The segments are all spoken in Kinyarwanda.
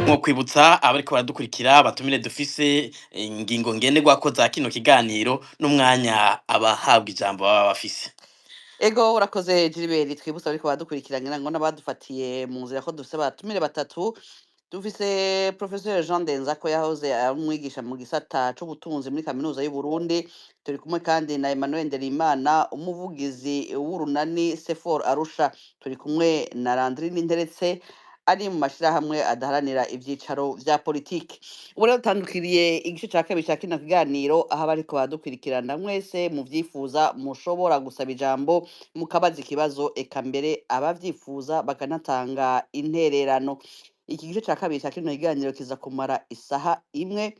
mwokwibutsa abariko baradukurikira batumire dufise ingingo ngenderwako za kino kiganiro n'umwanya abahabwa ijambo baba bafise. Ego urakoze Gilbert, twibutsa ariko badukurikiranye ngo n'abadufatiye mu nzira ko dufise batumire batatu. Dufise Professeur Jean Ndenzako yahoze ari umwigisha mu gisata c'ubutunzi muri kaminuza y'u Burundi. Turi kumwe kandi na Emmanuel Nderimana, umuvugizi w'urunani Sefor Arusha. Turi kumwe na Landrine Nteretse ari mu mashirahamwe adaharanira ivyicaro vya politiki. Ubu rero tandukiriye igice ca kabiri ca kino kiganiro, aho abariko baradukurikirana mwese muvyifuza mushobora gusaba ijambo mukabaza ikibazo, eka mbere abavyifuza bakanatanga intererano. Iki gice ca kabiri ca kino kiganiro kiza kumara isaha imwe,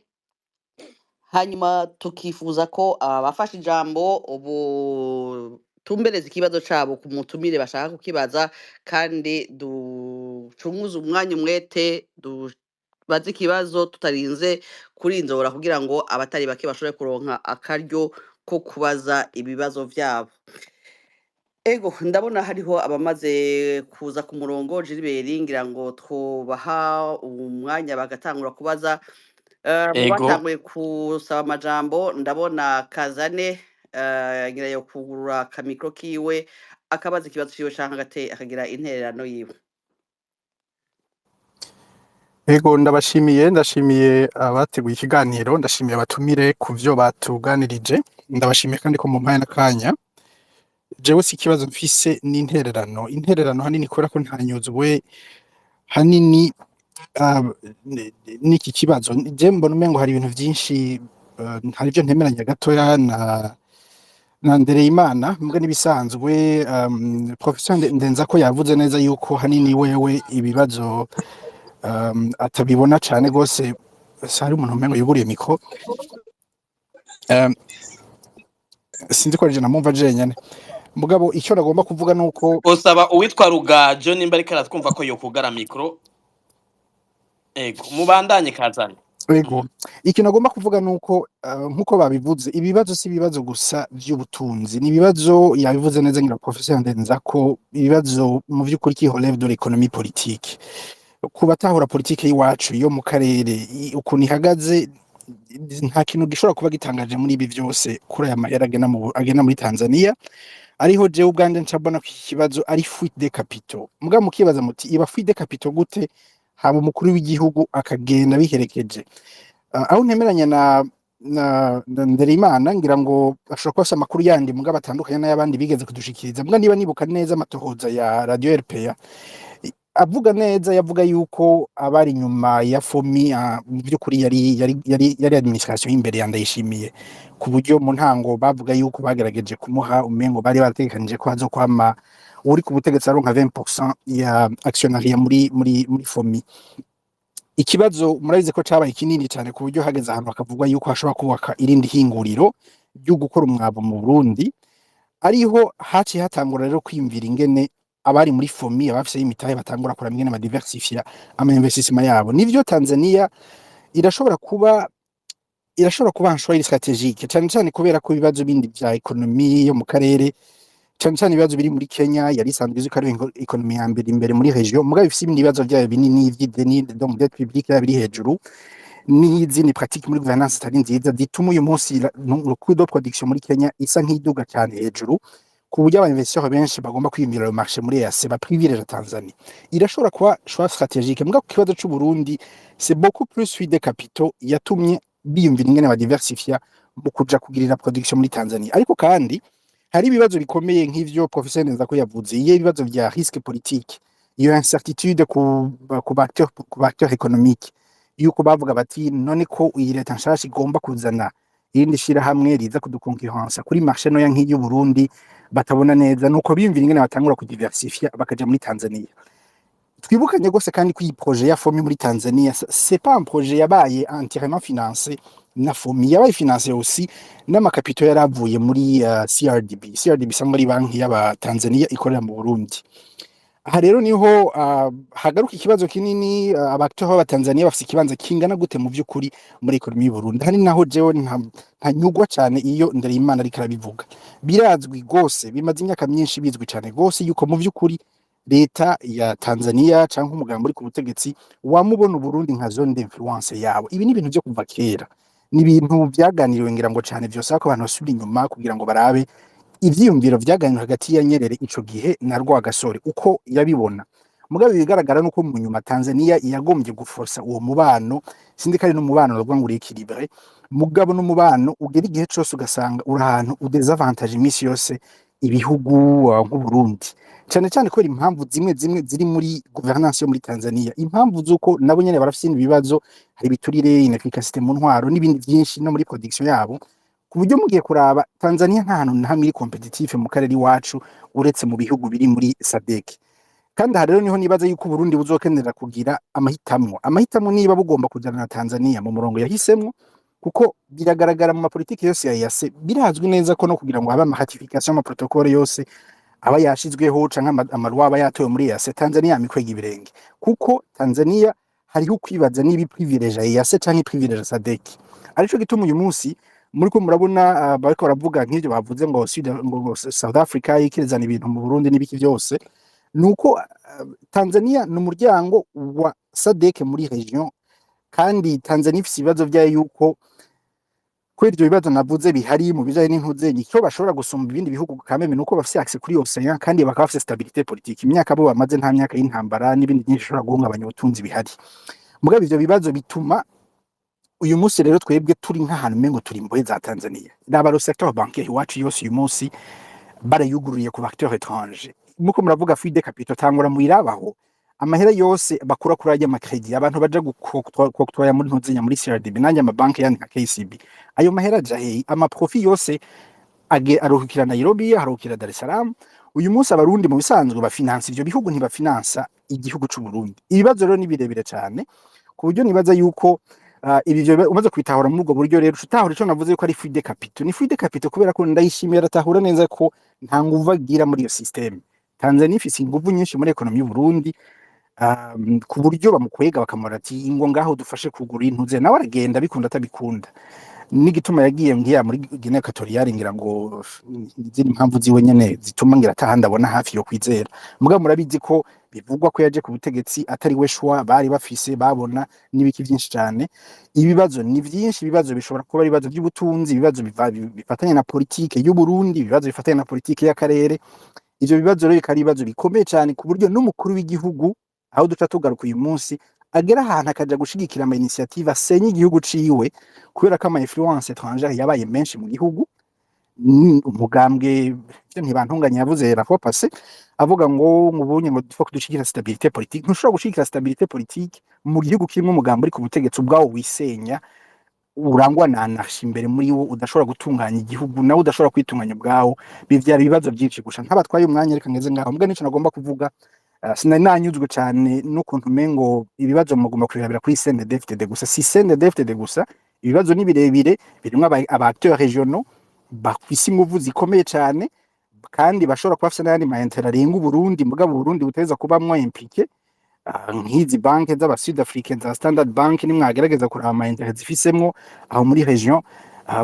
hanyuma tukifuza ko abafashe ijambo ubu tumbereza ikibazo cabo ku mutumire bashaka kukibaza, kandi ducunguze umwanya umwete bazi ikibazo tutarinze kurinzora, kugira ngo abatari bake bashobore kuronka akaryo ko kubaza ibibazo vyabo. Ego ndabona hariho abamaze kuza ku murongo. Gilbert, ngira ngo twobaha umwanya bagatangura kubaza. Mu Ego batanguye kusaba amajambo ndabona Kazane ngira yo kugurura akamikro kiwe akabaza ikibazo ciwe canke akagira intererano yiwe. Ego ndashimiye abateguye ikiganiro, ndashimiye abatumire ku vyo batuganirije, ndabashimiye kandi ko mu mpaya n'akanya. Jewe si ikibazo mfise intererano hanini kubera ko ntanyuzwe hanini n'iki kibazo. Je mbona umengo hari ibintu vyinshi, hari ivyo ntemeranya gatoya na Ndereyimana, mbwa nibisanzwe. Professeur Ndenzako yavuze neza yuko hanini wewe ibibazo atabibona cane gose. Sari umuntu umengo yuguriye mikro, sinzi ko je namumva jenyene. Mugabo icyo nagomba kuvuga nuko usaba uwitwa Rugajo nimba ariko aratwumva ko yokugara mikro. Ego mubandanye Kazane. Ego ikintu nagomba kuvuga nuko nkuko babivuze, ibibazo si ibibazo gusa vy'ubutunzi, ni ibibazo yabivuze neza ngira Professeur Ndenzako, ibibazo mu vy'ukuri ki relève de l'économie politique. Kubatahura politike y'iwacu yo mu karere ukuntu ihagaze, nta kintu gishobora kuba gitangaje muri ibi vyose kuri aya mahera agena muri Tanzania. Ariho jewe ubwanje ncabona ko iki kibazo ari fuite de capitaux. Muga mukibaza muti iba fuite de capitaux gute haba umukuru w'igihugu akagenda biherekeje? Aho ntemeranya na Nderimana, ngira ngo ashobora kuba amakuru yandi muga batandukanye n'ayabandi bigeze kudushikiriza. Muga niba nibuka neza amatohoza ya Radio RPA avuga neza, yavuga yuko abari nyuma ya FOMI mu by'ukuri yari administration y'imbere ya Ndayishimiye, ku buryo mu ntango bavuga yuko bagerageje kumuha umengo bari barategekanije ko hazokwama uri ku butegetsi aronka 20% ya actionnaire muri FOMI. Ikibazo murabize ko cabaye kinini cyane ku buryo hageze ahantu bakavugwa yuko hashobora kubaka irindi hinguriro ryo gukora umwabo mu Burundi. Ariho haciye hatangura rero kwimvira ingene abari muri FOMI abafise imitahe batangura kuramya ingene badiversifia ama investissement yabo. Nivyo Tanzania irashobora kuba un choix stratégique cyane kubera ko ibibazo bindi vya ekonomi yo mu karere, cyane ibibazo biri muri Kenya yari isanzwe izwi ko ari ekonomi ya mbere imbere muri region, mugabo ifise ibindi bibazo vyayo binini vy'ideni, donc dette publique biri hejuru, n'izindi pratique muri gouvernance zitari nziza zituma uyu munsi le coût de production muri Kenya isa nk'iduga cyane hejuru, ku buryo abainvestisseurs benshi bagomba kwimira le marché muri EAC baprivilege Tanzania. Irashobora kuba choix stratégique, mugabo ku kibazo c'u Burundi c'est beaucoup plus fuite de capitaux yatumye biyumvira ingene badiversifia mu kuja kugirira production muri Tanzania. Ariko kandi hari ibibazo bikomeye nk'ivyo Professeur Ndenzako yavuze, iyo ibibazo vya risque politique, iyo incertitude ku acteurs économiques, yuko bavuga bati none ko iyi leta nshasha igomba kuzana irindi shirahamwe riza kudukonkurrensa kuri marché noya nk'iyo Burundi batabona neza, nuko biyumvira ingene batangura kudiversifia bakaja muri Tanzania. Twibukanye gose kandi ko iyi projet ya FOMI muri Tanzania c'est pas un projet yabaye entièrement financé na FOMI, yabaye financé aussi n'amakapito yaravuye muri CRDB sangwa ari banki y'aba Tanzania ikorera mu Burundi. Aha rero niho hagaruka ikibazo kinini, abacteurs b'aba Tanzania bafise ikibanza kingana gute mu vy'ukuri muri ekonomi y'u Burundi. Hani naho jewe ntanyugwa cyane iyo Ndereyimana ariko arabivuga. Birazwi gose, bimaze imyaka myinshi bizwi cyane gose yuko mu vy'ukuri leta ya Tanzania canke umugambi uri ku butegetsi wamubona Uburundi nka zone d'influence yabo. Ibi ni ibintu vyo kuva kera, ni ibintu vyaganiriwe ngira ngo cane vyosaba ko abantu basubira inyuma kugira ngo barabe ivyiyumviro vyaganiriwe hagati ya Nyerere ico gihe na Rwagasore uko yabibona. Mugabe bigaragara nuko mu nyuma Tanzania yagombye guforsa uwo mubano, sindi kari n'umubano bavuga ngo uri équilibré, mugabo n'umubano ugera igihe cose ugasanga uri ahantu udesavantage imisi yose ibihugu nk'u Burundi, cane cane kubera impamvu zimwe zimwe ziri muri gouvernance yo muri Tanzania, impamvu z'uko nabo nyene barafise ibibazo, hari ibiturire, inefficacité mu ntwaro n'ibindi vyinshi no muri production yabo, ku buryo mugiye kuraba Tanzania nta hantu na hamwe iri competitive mu karere iwacu uretse mu bihugu biri muri SADC. Kandi aha rero niho nibaza yuko Uburundi buzokenera kugira amahitamo niba bugomba kujana na Tanzania mu murongo yahisemwo, kuko biragaragara mu mapolitiki yose ya EAC, birazwi neza ko no kugira ngo habe amahatification ama protocole yose aba yashizweho canke amarwa aba yatowe muri EAC, Tanzania yamikwega ibirenge, kuko Tanzania hariho kwibaza niba privilege EAC canke privilege SADC. Arico gituma uyu munsi muriko murabona bariko baravuga nk'ivyo bavuze ngo South Africa ikirizana ibintu mu Burundi n'ibiki vyose, nuko Tanzania n'umuryango wa SADC muri region, kandi Tanzania ifise ibibazo vyayo yuko kubera ivyo bibazo navuze bihari mu bijanye n'intuzenyi, icyo bashobora gusumba ibindi bihugu kameme nuko bafise accès kuri océan, kandi bakaba bafise stabilité politique. Imyaka bo bamaze nta myaka y'intambara n'ibindi byinshi bishobora guhungabanya ubutunzi bihari. Mugabe ivyo bibazo bituma uyu munsi rero twebwe turi nk'ahantu mengo turi imbohe za Tanzania. Raba le secteur bancaire iwacu yose uyu munsi barayugururiye ku acteurs étrangers. Muko muravuga fuite de capitaux tangura mwirabaho, amahera yose bakura kuri ajya makredi abantu baja gukotwaya muri ntuzenya muri CRDB nanje amabanki yandi nka KCB, ayo mahera jahe ama profit yose aruhukira Nairobi, aruhukira Dar es Salaam. Uyu munsi abarundi mu bisanzwe bafinansa ivyo bihugu, ntibafinansa igihugu c'u Burundi. Ibibazo rero ni birebire cyane ku buryo nibaza yuko ibyo umaze kwitahura muri ubwo buryo rero utahura ico navuze ko ari fuite de capitaux. Ni fuite de capitaux kubera ko ndayishimiye ratahura neza ko nta nguvu agira muri iyo system. Tanzania ifise inguvu nyinshi muri ekonomi y'u Burundi, ku buryo bamukwega bakamara ati ingo ngaho dufashe kugura intuze, nawe aragenda bikunda atabikunda. N'igituma yagiye ngiya muri Guinea Equatoriale ngira ngo ziri impamvu ziwe nyene zituma ngira atahandi abona hafi yo kwizera. Mugabo murabizi ko bivugwa ko yaje ku butegetsi atari we shwa bari bafise babona n'ibiki byinshi cyane. Ibibazo ni byinshi, ibibazo bishobora kuba ibibazo by'ubutunzi, ibibazo bifatanye na politike y'u Burundi, ibibazo bifatanye na politike y'akarere. Ivyo bibazo rero bikari ibibazo bikomeye cyane ku buryo n'umukuru w'igihugu aho duca tugaruka uyu munsi agera ahantu akaja gushigikira ama initiative asenya igihugu ciwe kubera ko ama influence étrangère yabaye menshi mu gihugu. Umugambwe ntibantunganya yavuze la fois passée avuga ngo mubonye ngo dufo kudushikira stabilité politique. Ntushobora gushikira stabilité politique mu gihugu kirimo umugambi uri ku butegetsi ubwawo wisenya, urangwa na anarchie imbere muri wo, udashobora gutunganya igihugu nawe udashobora kwitunganya ubwawo. Bivyara ibibazo byinshi gusha ntabatwaye umwanya reka ngeze ngaho. Mbwa nico nagomba kuvuga, sinari nanyuzwe cyane n'ukuntu mengo ibibazo mugomba kurabira kuri CNDD-FDD gusa. Si CNDD-FDD gusa, ibibazo ni birebire birimo aba acteurs régionaux bafise inguvu zikomeye cyane, kandi bashobora kuba bafise n'ayandi ma intérêt arenga Burundi. Mugabo Burundi buteza kubamwo impliqué, nk'izi banke z'aba Sud Africaine za Standard Bank nimwagerageza kuraba ama intérêt zifisemwo aho muri region,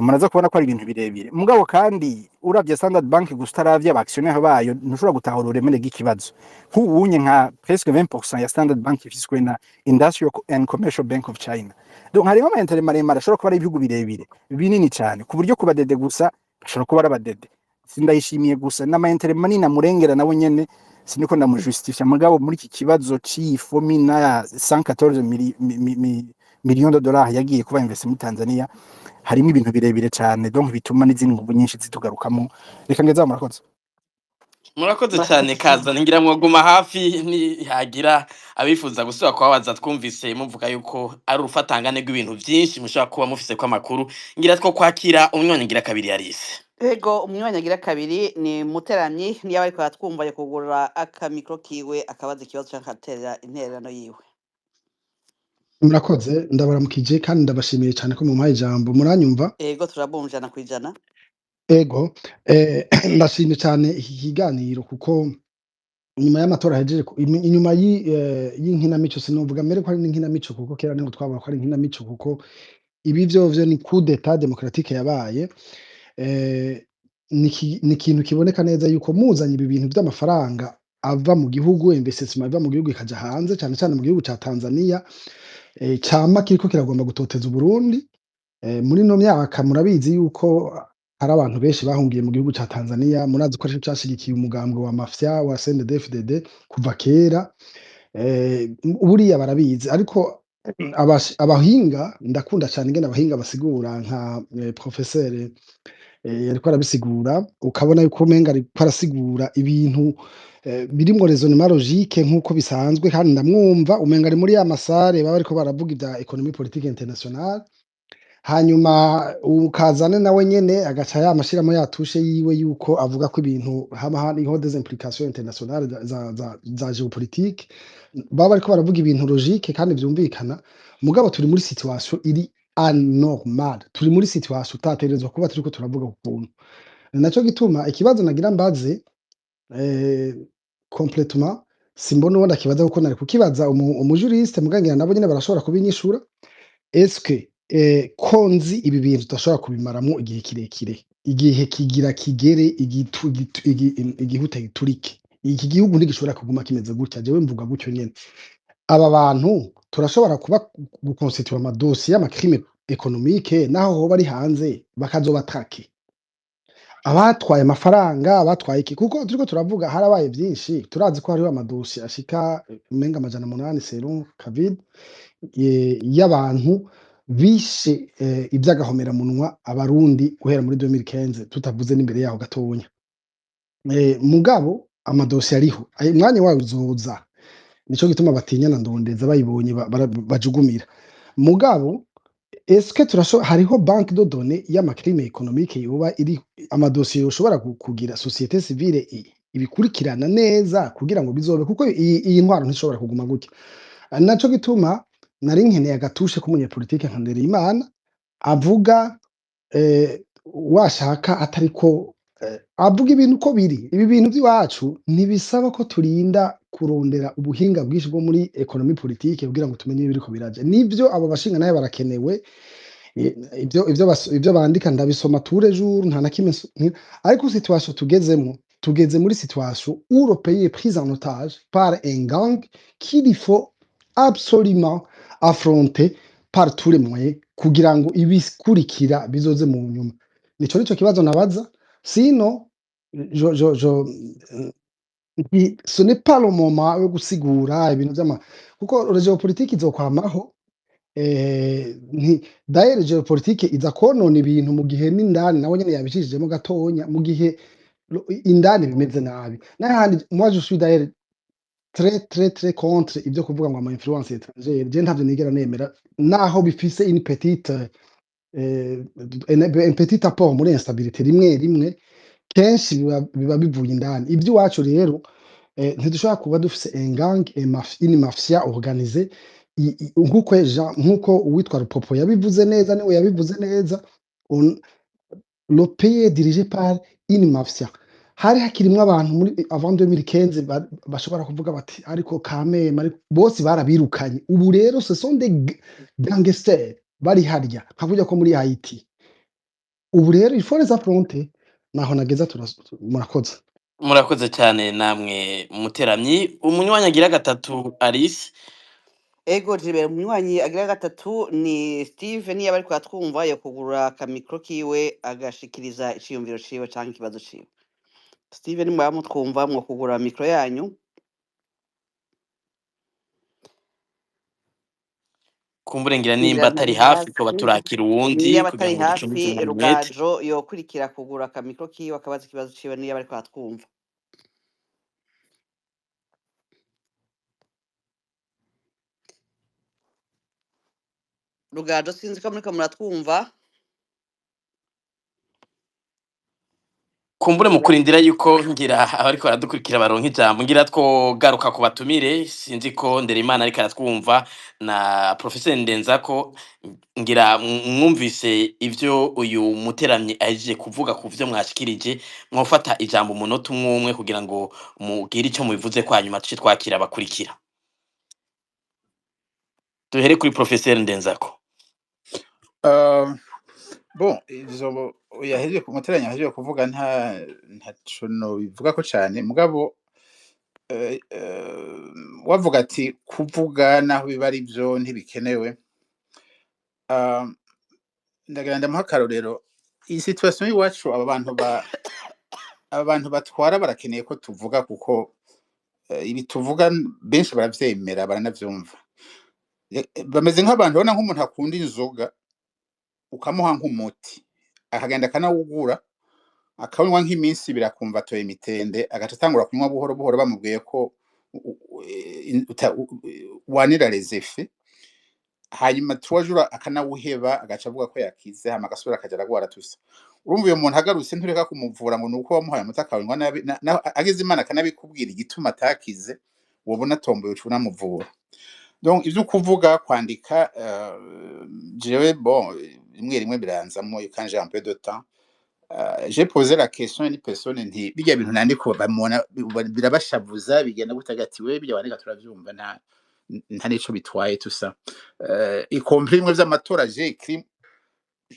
muraza kubona ko ari ibintu birebire. Mugabo kandi uravye Standard Bank gusa utaravye abactionnaire bayo ntushobora gutahura uremere bw'ikibazo. Nk'ubunye nka presque 20% ya Standard Bank ifiswe na Industrial and Commercial Bank of China. Donc harimo ama intérêt maremare ashobora kuba ari ibihugu birebire binini cyane ku buryo kubadede gusa ashobora kuba ari abadede. Sindayishimiye gusa n'ama intérêt manini amurengera nabo nyene siniko ndamujustifia. Mugabo muri iki kibazo c'ifomi na 114 millions de dollars yagiye kuba investi muri Tanzania, harimo ibintu birebire cyane, donc bituma n'izindi nguvu nyinshi zitugarukamo. Reka ngeza murakoze. Murakoze cyane kaza, ngira mwaguma hafi nihagira abifuza gusubira kubabaza. Twumvise muvuga yuko ari urufatangane rw'ibintu byinshi mushobora kuba mufise ko amakuru. Ngira two kwakira umwanya ngira kabiri yarise. Ego umwanya ngira kabiri ni muteramyi niyo ariko atwumva kugurura akamikro kiwe akabaza ikibazo cyangwa atera intererano yiwe. Murakoze, ndabaramukije kandi ndabashimiye cyane ko mumpaye ijambo. Muranyumva? Ego turabumvana kwijana. Ego ndashimye cyane iki kiganiro kuko nyuma y'amatora hejeje inyuma y'inkinamico, sinuvuga mbere ko ari n'inkinamico kuko kera niho twabona ko ari inkinamico, kuko ibi vyo ni coup d'état démocratique yabaye. Ni ikintu kiboneka neza yuko muzanye ibi bintu by'amafaranga ava mu gihugu, investissement iva mu gihugu ikaja hanze cane cane mu gihugu ca Tanzania, cama kiriko kiragomba gutoteza Uburundi. Muri ino myaka murabizi yuko hari abantu benshi bahungiye mu gihugu ca Tanzania, murazi ko arico cashigikiye umugambwe wa mafia wa CNDD-FDD kuva kera. Buriya barabizi ariko abahinga ndakunda cane ingene abahinga basigura nka professeur yariko arabisigura, ukabona yuko umenga ariko arasigura ibintu birimwo raisonnement logique nk'uko bisanzwe, kandi ndamwumva umenga ari muri ya masare baba bariko baravuga ivya economie politique internationale. Hanyuma ukazana nawe nyene agaca yamashiramo yatushe yiwe yuko avuga ko ibintu haba hariho des implications internationales za géopolitique, baba bariko baravuga ibintu logique kandi vyumvikana, mugabo turi muri situation iri anormal, turi muri situation tutategerezwa kuba turiko turavuga ku kuntu. Naco gituma ikibazo nagira mbaze complètement simbona uwo ndakibaza kuko nari kukibaza umujuriste mugangira nabo nyene barashobora kubinyishura. Est-ce que ko nzi ibi bintu tudashobora kubimaramwo igihe kirekire, igihe kigira kigere igihute giturike, iki gihugu ntigishobora kuguma kimeze gutya, jewe mvuga gutyo nyene. Aba bantu turashobora guconstituer amadosiye y'amacrime économique naho hoba ari hanze bakazobatrake, abatwaye amafaranga abatwaye iki, kuko turiko turavuga harabaye vyinshi, turazi ko hariho amadosiye ashika umenga 800 selon Covid y'abantu bishe ivy'agahomeраmunwa abarundi guhera muri 2015 tutavuze n'imbere yaho gatonya. Mugabo amadosiye ariho, umwanya wayo uzoza, nico gituma batinya na ndondeza bayibonye bajugumira. Mugabo est-ce que hariho banque de données y'amacrime économique yoba iri amadosiye yoshobora kugira société civile ibikurikirana neza kugira ngo bizobe, kuko iyi ntwaro ntishobora kuguma gutya. Naco gituma nari nkeneye agatushe k'umunyepolitike nka Ndereimana avuga washaka atariko avuga ibintu uko biri. Ibi bintu vy'iwacu ntibisaba ko turinda kurondera ubuhinga bwinshi bwo muri economie politique kugira ngo tumenye ibiriko biraje. Nivyo abo bashinga nayo barakenewe, ivyo bandika ndabisoma tous les jours nta na kimwe, ariko situation tugeze muri situation où le pays est pris en otage par un gang qu'il faut absolument affronter par tous les moyens kugira ngo ibikurikira bizoze mu nyuma. Nico kibazo nabaza, sinon ce n'est pas le moment yo gusigura ibintu kuko geopolitique izokwamaho. D'ailleurs geopolitique iza konona ibintu mu gihe n'indani nawe nyene yabicishijemo gatonya, mu gihe indani bimeze nabi. N'ahandi moi je suis d'ailleurs très contre ibyo kuvuga ngo ama influence étrangère, je ntavyo nigera nemera, naho bifise une petite un petit apport muri instabilité rimwe kenshi biba bivuye indani. Ivy'iwacu rero ntidushobora kuba dufise un gang une mafia organisée, nkuko uwitwa Rupopo yabivuze neza, niwe yabivuze neza, le pays est dirigé par une mafia. Hari hakirimwo abantu muri avant 2015 bashobora kuvuga bati ariko kameme bose barabirukanye, ubu rero ce sont des gangsters bari harya nkakurya ko muri Haiti. Ubu rero il faut les affronter. Naho nageza murakoze. Murakoze cyane namwe muteramyi. Umunywanyi agira gatatu Alice. Ego Gilbert, umunywanyi agira gatatu ni Steve, niyo bariko atwumva yo kugura akamikro kiwe agashikiriza iciyumviro ciwe canke ikibazo ciwe. Steve, ni mwaba mutwumva mwo kugura mikro yanyu. Kumburengira nimba atari hafi ko baturakira uwundi niyo kugira batari ngo ducumbize hafi, umwete. Rugajo yokurikira kugura akamikro kiwe akabaza ikibazo ciwe niyo bariko atwumva. Rugajo, sinzi ko muriko muratwumva. Kumbure mu kurindira yuko ngira abariko baradukurikira baronka ijambo, ngira twogaruka ku batumire. Sinzi ko Ndereimana ariko aratwumva na Professeur Ndenzako, ngira mwumvise ivyo uyu muteramyi ahejeje kuvuga ku vyo mwashikirije, mwofata ijambo umunota umwe kugira ngo mugire ico mubivuze kwa nyuma tuce twakira abakurikira. Duhere kuri Professeur Ndenzako. Bon, ivyo yahejeje umuteranyi yahejeje kuvuga ntaco no bivuga ko cane, mugabo wavuga ati kuvuga naho biba ari byo ntibikenewe. Ah, ndagira ndamuha akarorero. Iyi situation y'iwacu aba bantu batwara barakeneye ko tuvuga kuko ibi tuvuga benshi baravyemera baranavyumva. Bameze nk'abantu ubona nk'umuntu akunda inzoga ukamuha nk'umuti akagenda akanawugura akawunywa nk'iminsi ibiri akumva atoye imitende agaca atangura kunywa buhoro buhoro bamubwiye ko wanira les effets, hanyuma 3 jours akanawuheba agaca avuga ko yakize hama agasubira akaja aragwara tusa. Urumva uyo muntu agarutse ntureka kumuvura ngo nuko wamuhaye umuti akawunywa nabi ageze Imana akanabikubwira igituma atakize wobona atomboye uca unamuvura. Donc ivyo kuvuga kwandika jewe bon rimwe biranzamo quand j'ai un peu de temps. J'ai posé la question à une personne nti bijya bintu nandiko bamona birabashavuza bigenda gutagatiwe bijya wandika turavyumva nta nico bitwaye tout ça. Y compris mwe vy'amatora j'ai écrit,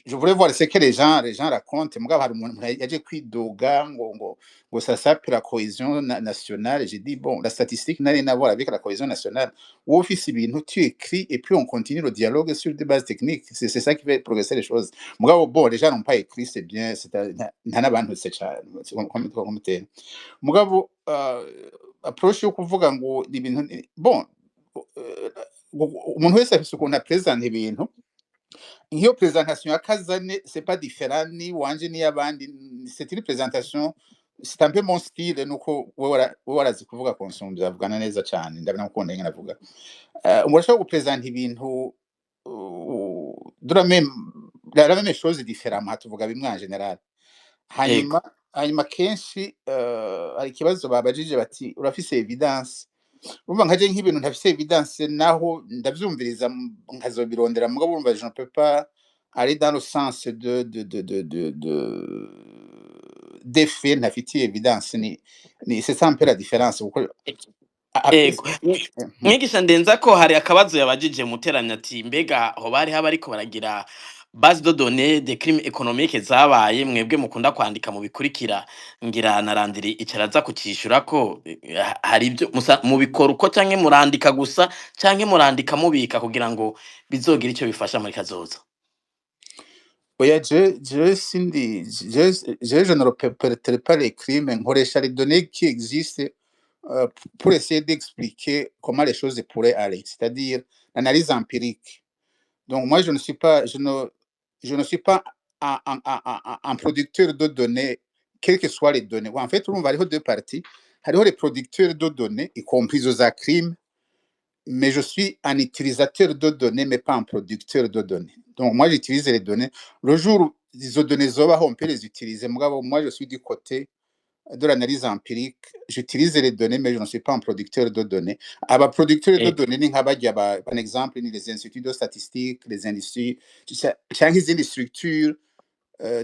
je voulais voir ce que les gens racontent. Mugabo hari umuntu yaje kwidoga ngo ça s'appelle la cohésion nationale. J'ai dit bon, la statistique n'a rien à voir avec la cohésion nationale. Ou office ibintu tu écris et puis on continue le dialogue sur des bases techniques. C'est ça qui fait progresser les choses. Mugabo bon, les gens n'ont pas écrit, c'est bien, c'est nta n'abantu c'est comme tel. Mugabo approche yo kuvuga ngo ibintu bon, umuntu wese afise ukuntu apresenta ibintu. Iyo présentation ya Kazane c'est pas différent ni wanje ni yabandi, c'est une présentation, c'est un peu mon style nuko warazi kuvuga konsumbya avugana neza cyane ndabona mukunda ngena avuga. Umurashaka gupresenta ibintu de la même chose différemment tuvuga bimwe en général. Ego. Hanyuma kenshi hari ikibazo babajije bati urafise evidence. Urumva nkaje nk'ibintu ntafise evidence naho ndavyumviriza nkazobirondera mugabo urumva je ne peux pas aller dans le sens d'effet ntafitiye evidence ni c'est ça un peu la différence kuko Ego. Mwigisha ndenza ko hari akabazo yabajije muteranya ati mbega ho bari haba ariko baragira base de données de crimes économiques zabaye mwebwe mukunda kwandika mu bikurikira ngira narandiri icaraza kucishura ko hari ibyo mu bikora uko canke murandika gusa canke murandika mubika kugira ngo bizogira icyo bifasha muri kazoza. Oya je ne répète pas les crimes, nkoresha les données qui existent pour essayer d'expliquer comment les choses pourraient aller, c'est-à-dire l'analyse empirique. Donc moi je ne suis pas un producteur de données, quelles que soient les données. En fait, on va aller deux parties. Alors les producteurs de données, y compris aux crimes, mais je suis un utilisateur de données, mais pas un producteur de données. Donc moi j'utilise les données. Le jour où les données on peut les utiliser. Moi je suis du côté de l'analyse empirique. J'utilise les données, mais je ne suis pas un producteur de données. Alors, producteur de données, par exemple, les instituts de statistiques, les industries, les structures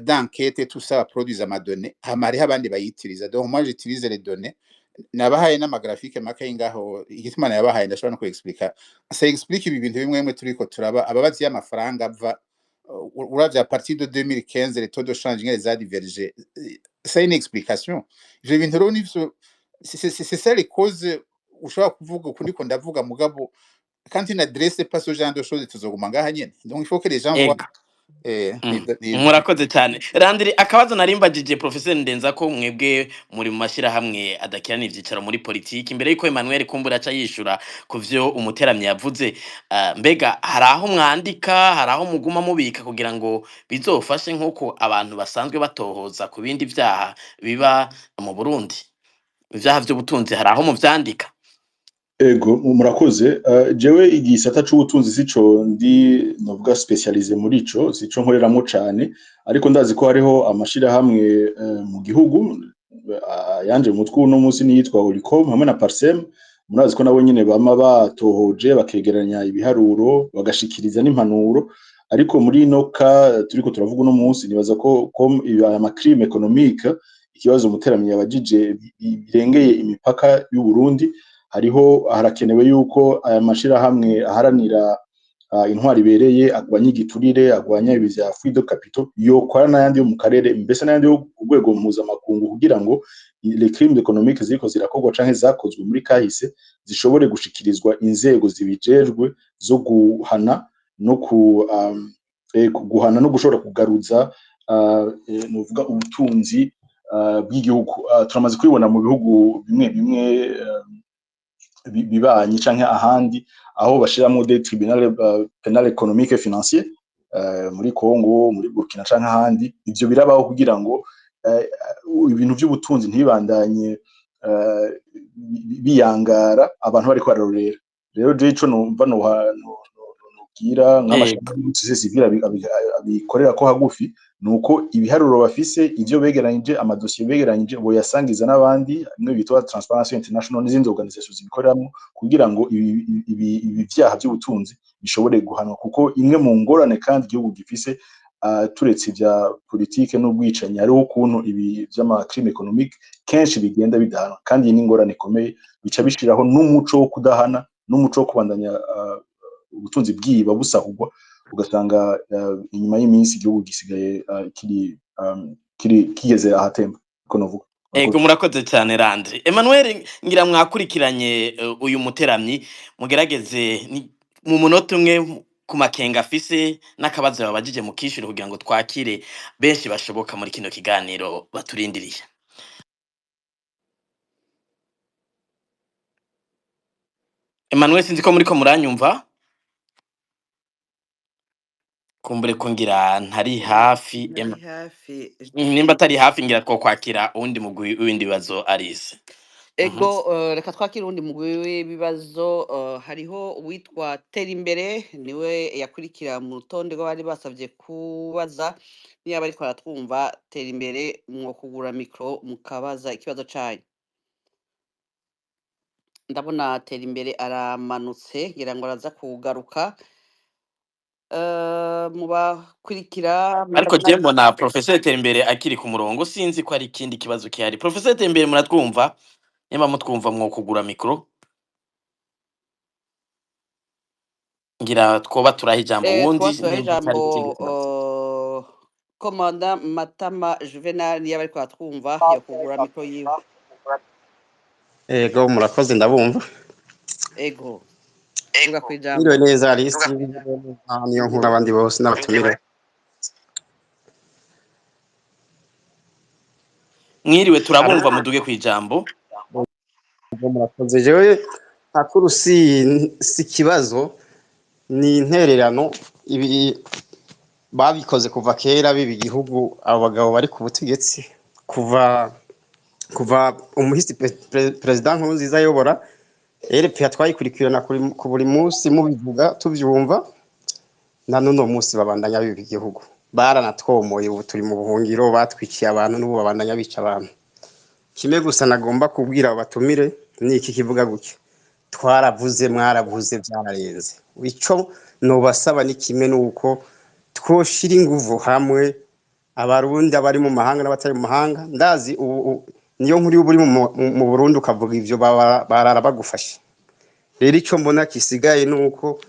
d'enquête et tout ça produisent ma donnée. Donc moi j'utilise les données. Nabahaye n'amagraphique makaye ngaho igituma nabahaye ndashobora no kuexplica. Ça explique ibi bintu bimwe turiko turaba ababazi y'amafaranga ava uravya à partir de 2015 les taux de change les a divergé. C'est une explication. Je viens de c'est ça les causes ushobora kuvuga ukundi ko ndavuga mugabo quand tu n'adresses pas ce genre de choses tuzoguma ngaha nyene. Donc il faut que les gens voient. Murakoze cyane. Randiri akabazo narimbagije Professeur Ndenza ko mwebwe muri mu mashira hamwe adakirana ivyicaro muri politiki imbere yuko Emmanuel Kumbura aca yishura kuvyo umuteramye yavuze. Mbega haraho mwandika haraho muguma mubika kugira ngo bizofashe nk'uko abantu basanzwe batohoza ku bindi vyaha biba mu Burundi. Ivyaha vy'ubutunzi haraho mu vyandika. Ego murakoze. Jewe igisata c'ubutunzi sico ndi novuga specialize muri ico sico nkoreramo cane, ariko ndazi ko hariho amashira hamwe mu gihugu yanje mu mutwe uno munsi niyitwa Olicom hamwe na Parsem. Murazi ko nabo nyene bama batohoje bakegeranya ibiharuro bagashikiriza n'impanuro, ariko muri inoka turiko turavuga uno munsi nibaza ko aya crime économique ikibazo umuteramye yabajije birengeye imipaka y'u Burundi. Harakenewe yuko aya mashira hamwe aharanira intwari ibereye, agwanya igiturire, agwanya ibi vya fuite de capitaux, yokora n'ayandi yo mu karere, mbese n'ayandi yo ku rwego mpuzamakungu, kugira ngo les crimes économiques ziriko zirakorwa canke zakozwe muri kahise zishobore gushikirizwa inzego zibijejwe zo guhana no guhana no gushobora kugaruza novuga ubutunzi bw'igihugu. Turamaze kubibona mu bihugu bimwe bimwe bibanyi canke ahandi, aho bashiramwo des tribunaux pénal économique et financier muri Congo, muri Burkina canke ahandi. Ivyo birabaho kugira ngo ibintu by'ubutunzi ntibibandanye biyangara abantu bariko bararorera. Rero je ico numva nobwira nk'amashami civile abikorera ko hagufi, nuko ibiharuro bafise, ivyo begeranyije, amadosiye begeranyije boyasangiza n'abandi, bimwe bitwa Transparency International n'izindi organisations zibikoreramo, kugira ngo ibi vyaha by'ubutunzi bishobore guhanwa, kuko imwe mu ngorane kandi igihugu gifise turetse ivya politike n'ubwicanyi, hariho ukuntu ibi vy'amacrime économique kenshi bigenda bidahanwa, kandi iyi ni ingorane ikomeye, bica bishiraho n'umuco wo kudahana, n'umuco wo kubandanya ubutunzi bwiba busahurwa, ugasanga inyuma y'iminsi igihugu gisigaye kigeze ahatemba, uko novuga. Ego murakoze cyane Landry. Emmanuel, ngira mwakurikiranye uyu muteramyi, mugerageze mu munota umwe ku makenga afise n'akabazo babajije mu kishuri, kugira ngo twakire benshi bashoboka muri kino kiganiro baturindiriye. Emmanuel, sinzi ko muri ko muranyumva? Kumbure ko ngira ntari hafi, nimba atari hafi ngira two kwakira uwundi mugwi w'ibindi bibazo Alice. Ego reka twakira uwundi mugwi w'ibibazo. Hariho uwitwa Terimbere, niwe yakurikira mu rutonde rw'abari basavye kubaza. Niba ariko aratwumva, Terimbere mwo kugura mikro mukabaza ikibazo canyu. Ndabona Terimbere aramanutse, ngira ngo araza kugaruka. Mubakurikira Ariko je mbona Professeur Terimbere akiri ku murongo, sinzi ko ari ikindi kibazo kihari. Professeur Terimbere, muratwumva? Nimba mutwumva mwo kugura mikro, ngira twoba turaha ijambo wundi. Komanda Matama Juvenal, niba ariko aratwumva, yo kugura mikro yiwe. Ego murakoze, ndabumva. Ego uga kwijambo. Niriwe neza Alice, niyo nkuru abandi bose n'abatumire. Mwiriwe, turabumva, muduge kwijambo. Ego murakoze. Jewe akuru si kibazo, ni intererano. Ibi babikoze kuva kera, bibi gihugu abagabo bari ku butegetsi, kuva umuhisi president Nkurunziza ayobora, RP twayikurikirana ku buri munsi mubivuga tuvyumva, na none munsi babandanya bibi gihugu. Baranatwomoye, ubu turi mu buhungiro, batwikiye abantu n'ubu babandanya bica abantu. Kimwe gusa nagomba kubwira abatumire ni iki kivuga gutya: twaravuze, mwaravuze, byararenze. Ico nobasaba ni kimwe, nuko twoshira inguvu hamwe, abarundi abari mu mahanga n'abatari mu mahanga. Ndazi ubu niyo nkuri buri mu Burundi ukavuga ivyo barara bagufashe. Rero ico mbona kisigaye nuko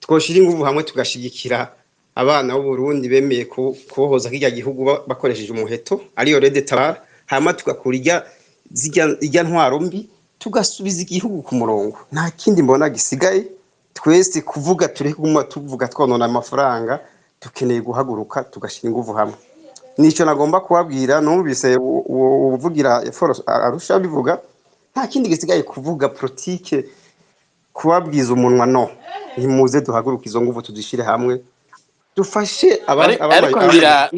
twoshira inguvu hamwe, tugashigikira abana b'u Burundi bemeye kuhoza kirya gihugu bakoresheje umuheto, ariyo Red Tabara, hama tugakura irya ntwaro mbi, tugasubiza igihugu ku murongo. Nta kindi mbona gisigaye, twese kuvuga turi kuguma tuvuga twonona amafaranga, dukeneye guhaguruka tugashira inguvu hamwe. Nico nagomba kubabwira. Numvise uvugira Arusha bivuga, nta kindi gisigaye kuvuga politike, kubabwiza umunwa no. Ntimuze duhaguruka, izo nguvu tudishire hamwe, dufashe ariko ngira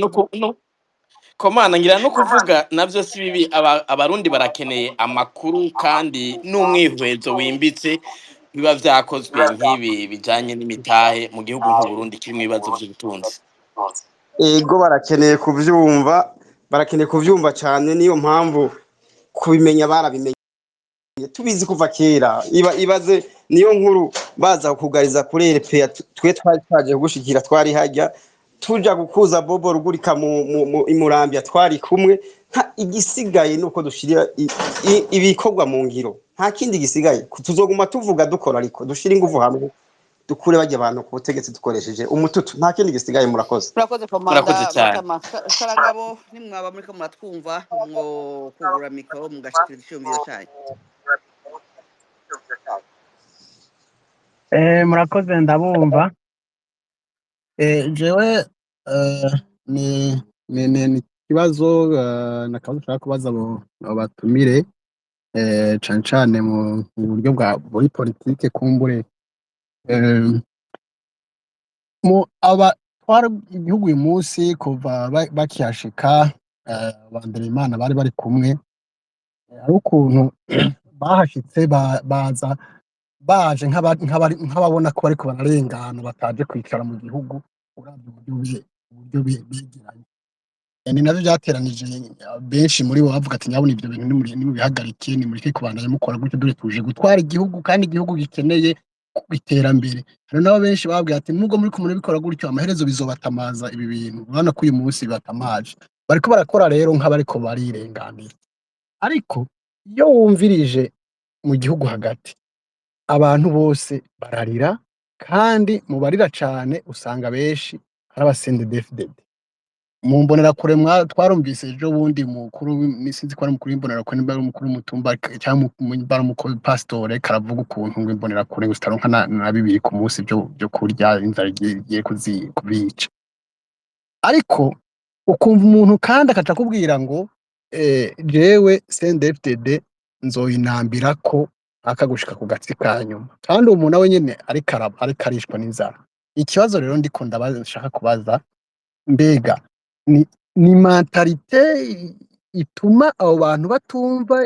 komana, ngira no kuvuga navyo si bibi. Abarundi barakeneye amakuru kandi n'umwihwezo wimbitse biba vyakozwe nk'ibi bijanye n'imitahe mu gihugu nk'u Burundi kirimo ibibazo vy'ubutunzi. Ego barakeneye kuvyumva cyane, niyo mpamvu kubimenya barabimenye, tubizi kuva kera. Ibaze niyo nkuru baza kugariza kuri RP, twe twaje gushikira, twari hajya tuja gukuza Bobo Rugurika mu Imurambya, twari kumwe. Igisigaye nuko dushirira ibikorwa mu ngiro, nta kindi gisigaye. Tuzoguma tuvuga dukora, ariko dushira inguvu hamwe, dukure bajya abantu ku butegetsi dukoresheje umututu nta kindi gisigaye murakoze murakoze murakoze komanda cyane. Matama Sharangabo nimwaba muriko muratwumva mwo kugura mikoro mugashikira icyumviro cyanyu. murakoze ndabumva. Jewe ni ikibazo nakabazo nshaka kubaza abo batumire cane cane mu buryo bwa muri politike kumbure mu abatwara igihugu uyu munsi kuva bakihashika Banderimana bari bari kumwe ari ukuntu bahashitse baza baje nk'ababona ko bariko bararengana bataje kwicara mu gihugu uravye uburyo begeranye. Ni navyo vyateranije benshi muri bo bavuga ati nyabona ivyo bintu nimubihagarike nimureke kubandanya mukora gutyo dore tuje gutwara igihugu kandi igihugu gikeneye iterambere. Hari nabo benshi babwiye ati nubwo muriko murabikora gutyo amaherezo bizobatamaza ibi bintu urabona ko uyu munsi bibatamaje bariko barakora rero nk'abariko barirenganira. Ariko iyo wumvirije mu gihugu hagati abantu bose bararira kandi mu barira cane usanga benshi ari abasendedefdede. Mu mbonerakure twarumvise ejo bundi mukuru sinzi ko ari mukuru w'imbonerakure nimba ari umukuru w'umutumba cyangwa ari umukuru pasitore karavuga ukuntu ngo imbonerakure ngo zitaronka na bibiri ku munsi byo kurya inzara igiye kubica. Ariko ukumva umuntu kandi akaca akubwira ngo jewe CNDD-FDD nzoyinambira ko akagushika ku gatsi ka nyuma kandi uwo muntu nawe nyene ariko arishwa n'inzara. Ikibazo rero ndiko ndashaka kubaza mbega ni mentalite ituma abo bantu batumva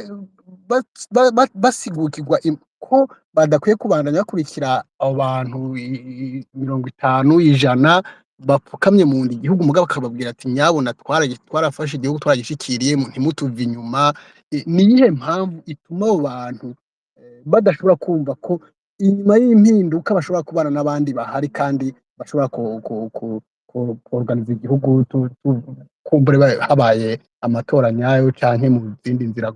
basigukirwa ko badakwiye kubandanya bakurikira abo bantu 50 ijana bapfukamye mu ndi igihugu mugabo bakababwira ati nyabona twarafashe igihugu twaragishikiriye ntimutuve inyuma. Ni iyihe mpamvu ituma abo bantu badashobora kumva ko inyuma y'impinduka bashobora kubana n'abandi bahari kandi bashobora kuorganiza igihugu kumbure habaye amatora nyayo canke mu zindi nzira?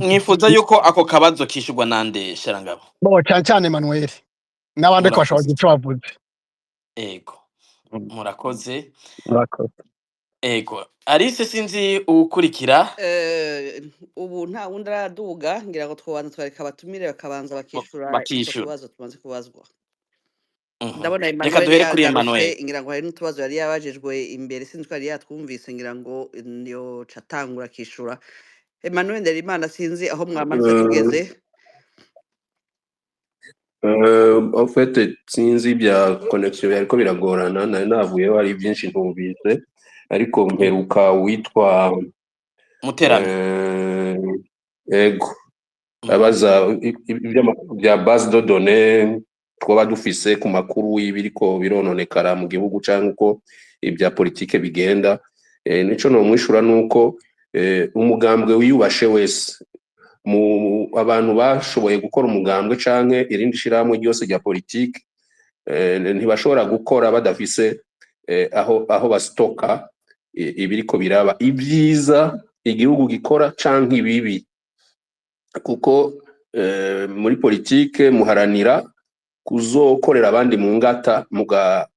Mwifuza yuko ako kabazo kishurwa nande Sharangabo? Cane cane Emmanuel n'abandi ko bashobora ico bavuze. Ego murakoze. Murakoze. Ego Alice sinzi ukurikira. Ubu nta wundi araduga ngira ngo twobanza twareka abatumire bakabanza bakishura ico kibazo tumaze kubazwa. Ndabona Emmanuel yagarutse ngira ngo hari n'utubazo yari yabajejwe imbere sinzi ko yari yatwumvise ngira ngo niyo catangura kishura. Emmanuel Nderimana sinzi aho mwamanutse tugeze. En fait sinzi bya connection yariko biragorana nari navuyeho hari byinshi ntumvise ariko mperuka witwa Muterano. Ego abaza bya base de données twaba dufise ku makuru y'ibiriko birononekara mu gihugu canke uko ibya politike bigenda. Nico no mwishura nuko umugambwe wiyubashe wese mu abantu bashoboye gukora umugambwe canke irindi shiramwe ryose rya politike ntibashobora gukora badafise aho bastoka ibiriko biraba ibyiza igihugu gikora canke ibibi, kuko muri politike muharanira kuzokorera abandi mu ngata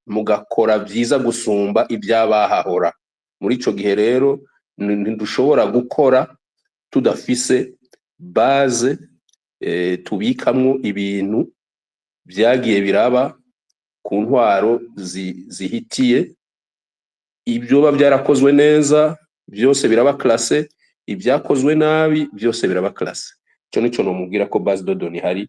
mugakora byiza gusumba ibyabahahora. Muri ico gihe rero ntidushobora gukora tudafise base tubikamwo ibintu byagiye biraba ku ntwaro zihitiye. Ibyo byarakozwe neza byose biraba classe, ibyakozwe nabi byose biraba classe. Cyo nico no mubwira ko base de données hari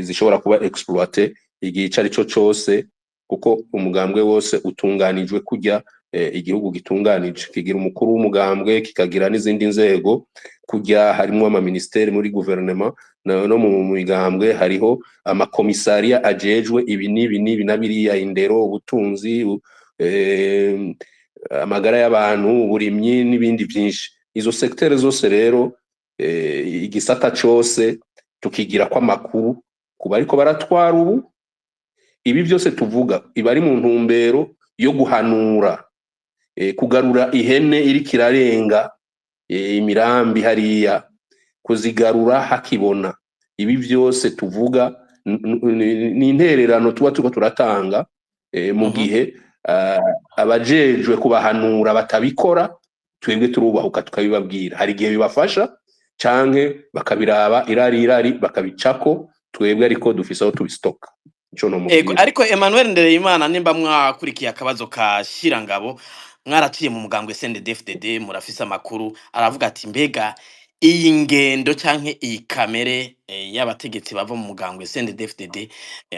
zishobora kuba exploiter igihe carico cose, kuko umugambwe wose utunganijwe kujya igihugu gitunganije kigira umukuru w'umugambwe kikagira n'izindi nzego kujya harimo ama ministeri muri gouvernement no mu migambwe hariho ama komisariya ajejwe ibi nibi nabiriya indero ubutunzi amagara y'abantu uburimyi n'ibindi byinshi. Izo secteur zose rero igisata cyose tukigira kwa makuru kuba ariko baratwara ubu ibi byose tuvuga iba ari mu ntumbero yo guhanura kugarura ihene iri kirarenga imirambi hariya kuzigarura hakibona. Ibi byose tuvuga ni intererano tuba turiko turatanga mu gihe abajejwe kubahanura batabikora, twebwe turubahuka tukabibabwira. Hari igihe bibafasha canke bakabiraba irari bakabicako, twebwe ariko dufise aho tubistoka. Ico no mubwira. Ariko Emmanuel Ndereyimana, nimba mwakurikiye akabazo ka Shirangabo, mwaraciye mu mugambwe CNDD-FDD, murafise amakuru, aravuga ati mbega iyi ngendo canke iyi kamere y'abategetsi bava mu mugambwe CNDD-FDD,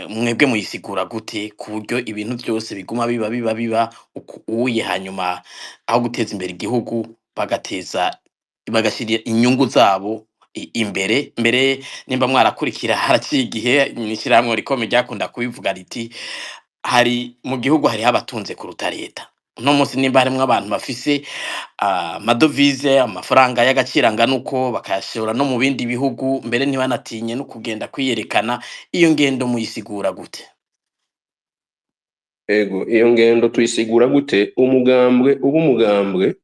mwebwe muyisigura gute ku buryo ibintu byose biguma biba uye, hanyuma aho guteza imbere igihugu bagashira inyungu zabo imbere? Mbere nimba mwarakurikira, haraciye igihe n'ishyirahamwe rikomeye ryakunda kubivuga riti hari mu gihugu hariho abatunze kuruta leta. Uno munsi nimba harimwo abantu bafise amadovize, amafaranga y'agaciro angana uko, bakayashora no mu bindi bihugu, mbere ntibanatinye no kugenda kwiyerekana, iyo ngendo muyisigura gute? Iyo ngendo tuyisigura gute? Umugambwe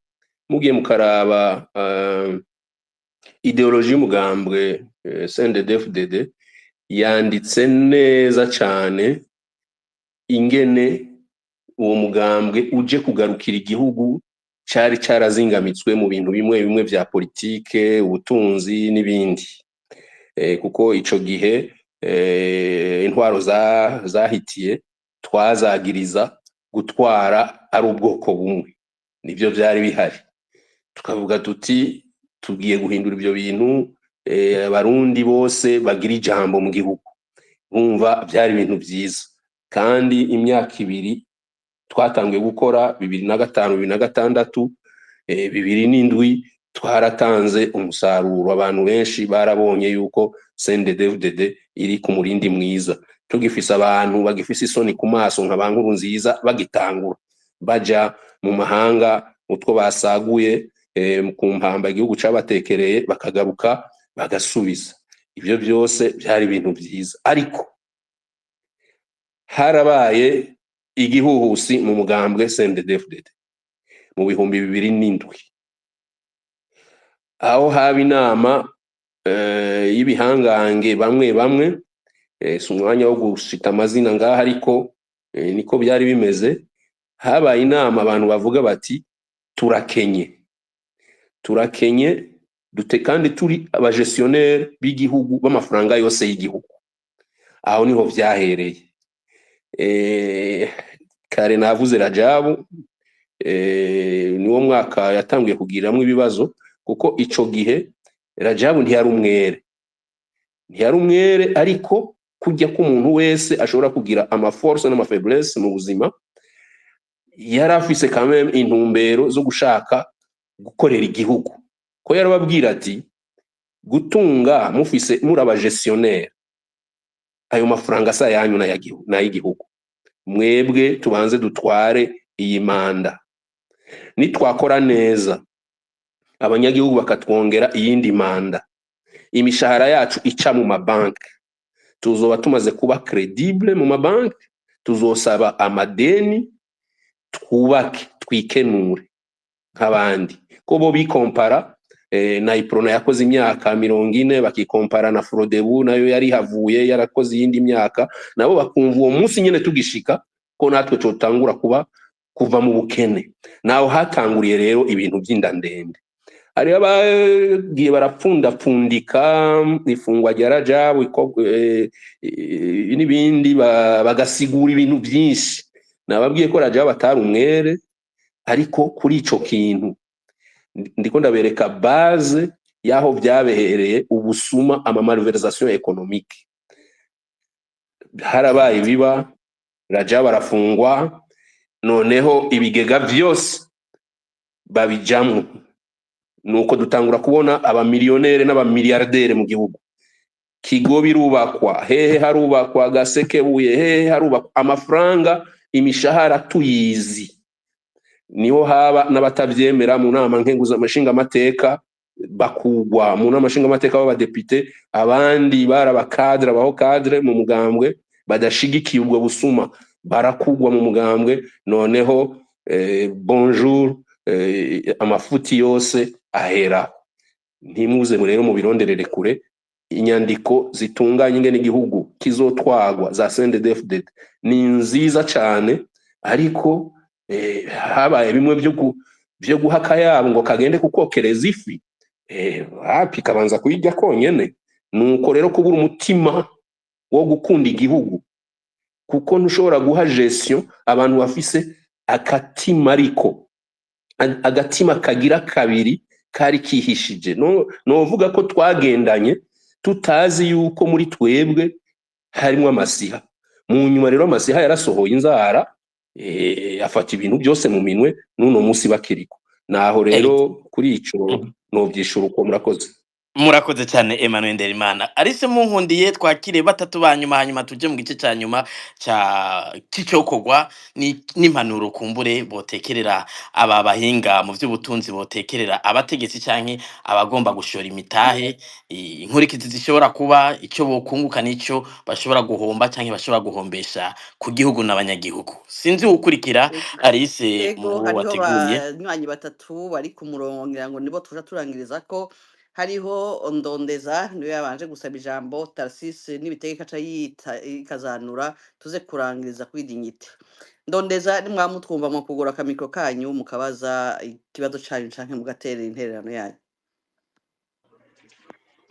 mugiye mukaraba ideologie y'umugambwe CNDD-FDD yanditse neza cane ingene uwo mugambwe uje kugarukira igihugu cari carazingamitswe mu bintu bimwe vya politike, ubutunzi n'ibindi. Kuko ico gihe intwaro zahitiye twazagiriza gutwara ari ubwoko bumwe, nivyo vyari bihari. Tukavuga tuti tugiye guhindura ivyo bintu, abarundi bose bagira ijambo mu gihugu. Bumva byari ibintu vyiza, kandi imyaka ibiri twatanguye gukora 2005, 2006, 2007 twaratanze umusaruro. Abantu benshi barabonye yuko CNDD-FDD iri ku murindi mwiza. Tugifise abantu bagifise isoni ku maso nka Nkurunziza bagitangura baja mu mahanga, utwo basaguye ku mpamba igihugu cabatekereye bakagaruka bagasubiza. Ivyo byose byari ibintu vyiza, ariko harabaye igihuhusi mu mugambwe CNDD-FDD mu 2007, aho haba inama y'ibihangange bamwe si umwanya wo gushita amazina ngaha, ariko niko byari bimeze. Habaye inama abantu bavuga bati turakenye dute, kandi turi abagestionnaire b'igihugu b'amafaranga yose y'igihugu. Aho niho vyahereye. Kare navuze Rajabu, niwo mwaka yatanguye kugiramwo ibibazo, kuko ico gihe Rajabu ntiyari umwere, ariko kujya ko umuntu wese ashobora kugira amaforce n'amafaiblesse mu buzima, yari afise quand même intumbero zo gushaka gukorera igihugu. Ko yarababwira ati gutunga mufise muri abagestionnaire, ayo mafaranga sa yanyu na y'igihugu, mwebwe tubanze dutware iyi manda, nitwakora neza abanyagihugu bakatwongera iyindi manda, imishahara yacu ica mu mabanki, tuzoba tumaze kuba credible mu mabanki, tuzosaba amadeni, twubake twikenure nk'abandi. Ko bo bikompara na Iprona yakoze imyaka 40, bakikompara na Frodebu nayo yari havuye yarakoze iyindi myaka, nabo bakumva uwo munsi nyene tugishika ko natwe cotangura kuva mu bukene. Naho hatanguriye rero ibintu by'indandende. Hari abagiye barapfundapfundika ifungwa rya Rajabu n'ibindi, bagasigura ibintu byinshi. Nababwiye ko Rajabu atari umwere, ariko kuri ico kintu ndiko ndabereka base yaho byabehereye ubusuma, malversation économique. Harabaye biba Rajabu arafungwa, noneho ibigega byose babijamwe, nuko dutangura kubona abamiliyonere n'abamiliyardere mu gihugu. Kigobe irubakwa, hehe harubakwa Gasekebuye, hehe harubakwa, amafaranga imishahara tuyizi. Niho haba n'abatavyemera mu nama nkenguzamashinga amateka bakugwa, mu nama nshinga amateka b'abadepite, abandi barabakadre abaho kadre mu mugambwe badashigikiye ubwo busuma barakugwa mu mugambwe. Noneho bonjour, amafuti yose aheraho. Ntimuze rero mu bironderere kure inyandiko zitunganye ingene igihugu kizotwagwa za CNDD-FDD ni nziza cyane, ariko habaye bimwe byo guha akayabo ngo kagende kukokereza ifi, hapi kabanza kuyirya konyene. Nuko rero kubura umutima wo gukunda igihugu, kuko ntushobora guha gestion abantu bafise akatima, ariko agatima kagira kabiri kari kihishije. Novuga ko twagendanye tutazi yuko muri twebwe harimo amasiha. Mu nyuma rero amasiha yarasohoye inzara, afata ibintu byose mu minwe, n'uno munsi bakiriko. Naho rero kuri ico novyishura uko. Murakoze cyane Emmanuel Nderimana. Arise munkundiye twakire batatu banyuma, hanyuma tuje mu gice cya nyuma cy'icokogwa n'impanuro kumbure botekerera aba bahinga mu by'ubutunzi, botekerera abategetsi canke abagomba gushora imitahe, inkurikizi zishobora kuba icyo bokunguka n'icyo bashobora guhomba canke bashobora guhombesha ku gihugu n'abanyagihugu. Sinzi ukurikira Arise mu wateguye. Hariho banywanyi batatu bari ku murongo, ngira ngo nibo tuja turangiriza ko. Hariho Ndondeza niwe yabanje gusaba ijambo, Tarcisse n'Ibitega aca ikazanura, tuze kurangiriza kuri Dignité. Ndondeza nimwamutwumva mu kugura akamikro kanyu mukabaza ikibazo cyanyu canke mugaterera intererano yanyu.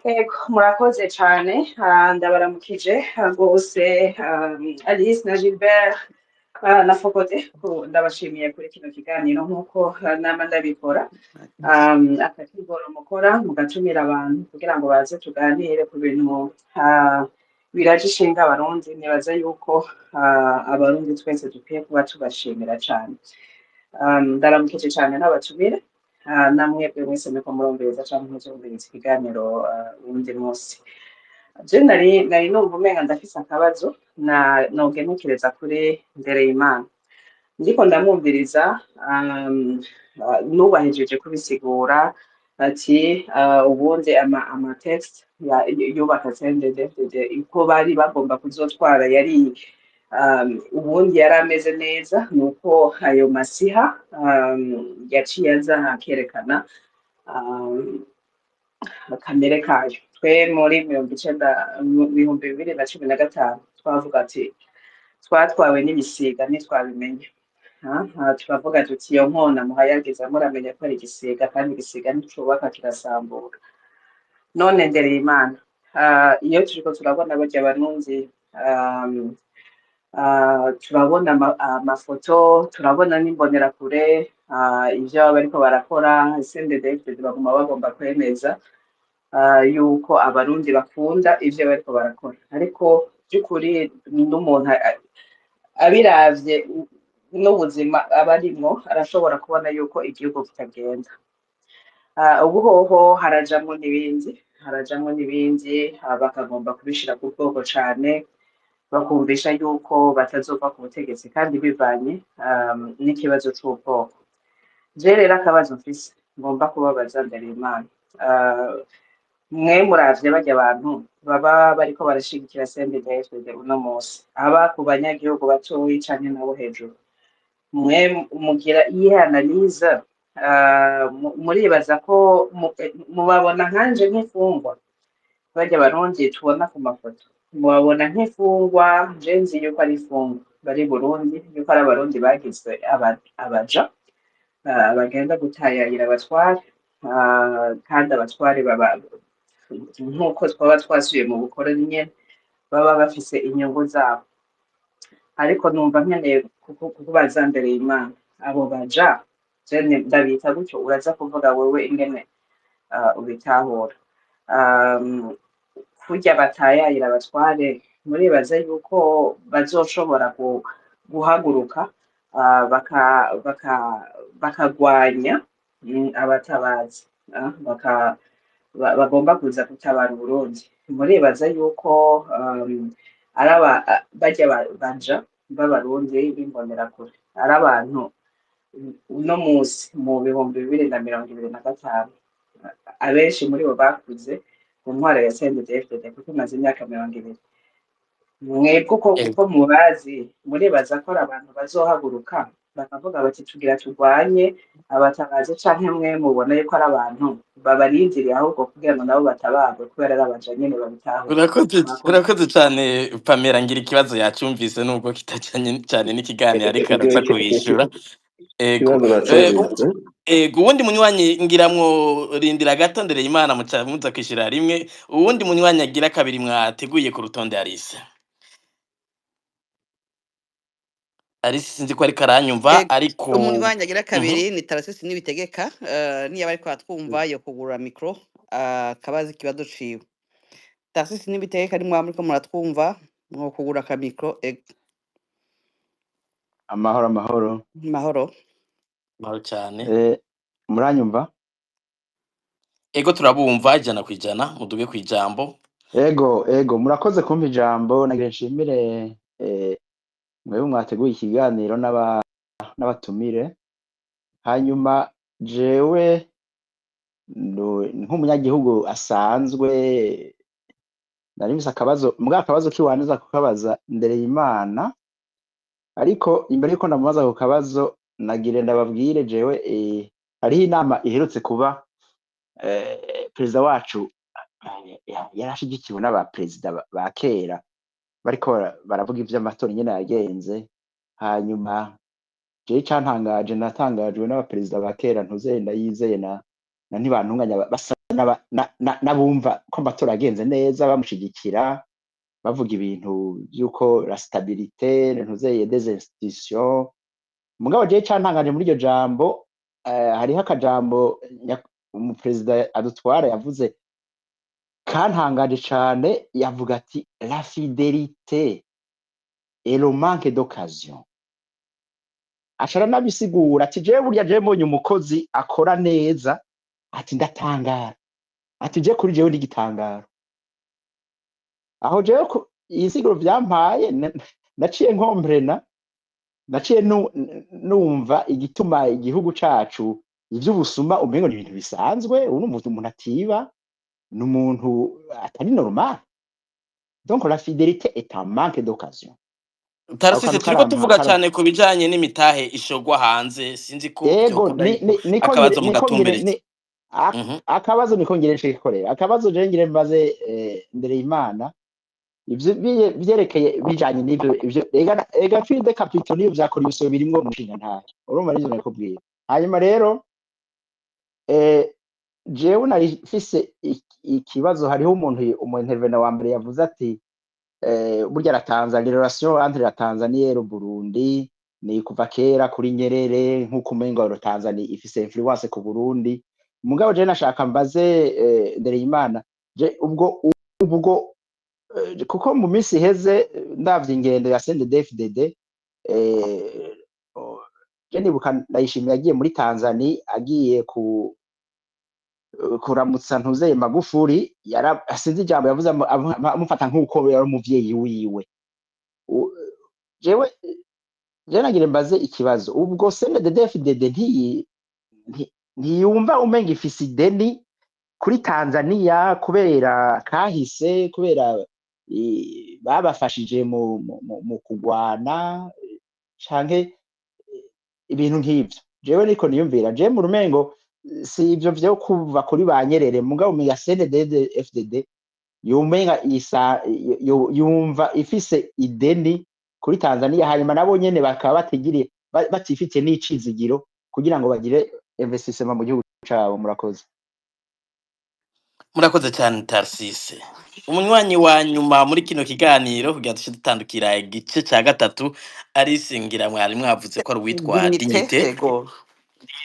Ego, murakoze cyane, ndabaramukije rwose Alice na Gilbert na Fokote, ndabashimiye kuri kino kiganiro nk'uko nama ndabikora, akakigoro mukora mugatumira abantu kugira ngo baze tuganire ku bintu biraje ishinga abarundi. Nibaza yuko abarundi twese dukwiye kuba tubashimira cyane. Ndaramukije cyane n'abatumire, namwebwe mwese muriko murumviriza canke muzumviriza ikiganiro uwundi munsi. Je nari numva umenga ndafise akabazo nogenekereza kuri Ndereyimana. Ndiko ndamwumviriza, nubahejeje kubisigura ati ubundi amatext yubaka CNDD-FDD uko bari bagomba kuzotwara yari ubundi yari ameze neza, nuko ayo masiha yaciye aza akerekana kamere kayo. Twe muri 2015 twavuga ati twatwawe n'ibisiga ntitwabimenye, turavuga tuti iyo nkona muhayageza muramenya ko ari igisiga, kandi igisiga nticubaka kirasambura. None Ndereyimana, iyo turiko turabona barya banunzi, turabona amafoto, turabona n'imbonerakure, ivyo baba bariko barakora, CNDD-FDD bagomba kwemeza yuko abarundi bakunda ivyo bariko barakora, ariko by'ukuri n'umuntu abiravye n'ubuzima abarimwo arashobora kubona yuko igihugu kitagenda. Ubu hoho harajamwo n'ibindi, bakagomba kubishira ku bwoko cane, bakumvisha yuko batazova ku butegetsi kandi bivanye n'ikibazo c'ubwoko. Je rero akabazo mfise ngomba kubabaza Ndereyimana, mwe muravye barya abantu baba bariko barashigikira CNDD-FDD uno munsi, aba ku banyagihugu batoyi canke nabo hejuru, mwe mugira iyihe analyse? Muribaza ko mubabona nkanje nk'imfungwa? Barya barundi tubona ku mafoto mubabona nk'imfungwa? Je nzi yuko ari imfungwa bari Burundi, yuko ari abarundi bagizwe abaja bagenda gutayayira abatware, kandi abatware baba nk'uko twaba twasubiye mu bukoroni nyene, baba bafise inyungu zabo. Ariko numva nkeneye kukubaza Ndereyimana, abo baja jene ndabita gutyo, uraza kuvuga wewe ingene ubitahura. Kurya batayayira abatware, muribaza yuko bazoshobora guhaguruka bakagwanya abatabazi bagomba kuza gutabara Burundi? Muribaza yuko barya baja b'abarundi b'imbonerakure ari abantu uno munsi mu 2025 abenshi muri bo bakuze ku ntwaro ya CNDD-FDD kuko imaze imyaka 20? Mwebwe uko mubazi, muribaza ko ari abantu bazohaguruka bakavuga bati tugira turwanye abatabazi canke mwe mubona yuko ari abantu babarindiriye ahubwo kugira ngo nabo batabarwe kubera ari abaja nyene babitahure. urakoze cyane Pamela, ngira ikibazo yacumvise nubwo kitajanye cyane n'ikiganiro ariko araza kubishura. Ego ikibazo nacumvise. ego uwundi munywanyi ngiramwo rindira gato ndereye Imana muca muza kwishira rimwe. Uwundi munywanyi agira kabiri mwateguye ku rutonde Alice sinzi ko ariko aranyumva ariko umunywanyi agira kabiri ni Tarasisi Nibitegeka, niyo bariko batwumva yo kugura micro akabaza ikibazo ciwe. Tarasisi Nibitegeka ari muriko muratwumva mwo kugura ka micro. Amahoro amahoro. Mahoro cyane. Muranyumva? Ego turabumva ijana kwijana, muduge kwijambo. Ego murakoze kumva ijambo, nagira nshimire mwewe mwateguye ikiganiro n'abatumire. Hanyuma jewe nk'umunyagihugu asanzwe nari mfise akabazo, akabazo kiwaniza kukabaza ndereye Imana, ariko imbere yuko ndamubaza ku kabazo nagire ndababwire jewe hariho inama iherutse kuba perezida wacu yarashigikiwe n'abaperezida ba kera bariko baravuga ivy'amatora nyene yagenze. Hanyuma jewe cantangaje, natangajwe n'abaperezida ba kera Ntuzeye Ndayizeye na Ntibantunganya basa n'abumva ko amatora yagenze neza, bamushigikira bavuga ibintu by'uko la stabilité Ntuzeye des institutions. Mugabo jewe cantangaje muri iryo jambo hariho akajambo umuperezida adutwara yavuze kantangaje cane, yavuga ati la fidélité et le manque d'occasion. Ashara nabisigura ati jewe burya jewe mbonye umukozi akora neza ati ndatangara, ati je kuri jewe ndigitangaro. Aho jewe isiguro vyampaye naciye nkombrena, naciye numva igituma igihugu cacu ivy'ubusuma umengo ni ibintu bisanzwe, urumva umuntu atiba n'umuntu atari normal. Donc la fidélité est un manque d'occasion. Tarasisi turiko tuvuga cyane ku bijanye n'imitahe ishogwa hanze, sinzi ko byokunda akabazo mugatumbereza. Akabazo niko ngire nshikore, akabazo je ngire mbaze ndereye Imana, ivyo byerekeye bijanye n'ivyo ega fil de capitol niyo vyakora ibiso birimwo mushinga ntahe, urumva nivyo nakubwira. Hanyuma rero jewe nari mfise ikibazo, hariho umu intervenant wa mbere yavuze ati burya la Tanzania, relation entre la Tanzanie et le Burundi ni kuva kera kuri Nyerere, nk'uko umengo la Tanzania ifise influence ku Burundi. Mugabo je nashaka mbaze ndereye Imana, je ubwo kuko mu minsi heze ndavye ingendo ya CNDD-FDD je nibuka Ndayishimiye agiye muri Tanzania, agiye kuramutsa Ntuzeye Magufuli, asinze ijambo yavuze amufata nk'uko yari umuvyeyi wiwe. Jewe nagira mbaze ikibazo, ubwo CNDD-FDD ntiyumva umenga ifise ideni kuri Tanzania kubera kahise, kubera babafashije mu kugwana canke ibintu nk'ivyo? Jewe niko niyumvira, jewe mu rumengo si ivyo vyo kuva kuri ba Nyerere, mugabo umenga CNDD-FDD yumva ifise ideni kuri Tanzania, hanyuma nabo nyene bakaba batifite n'icizigiro kugira ngo bagire investissement mu gihugu cabo. Murakoze cyane Tarasisi. Umunywanyi wa nyuma muri kino kiganiro kugira duce dutandukira igice ca gatatu, Alice ngira mwari mwavuze ko ari uwitwa Dignité.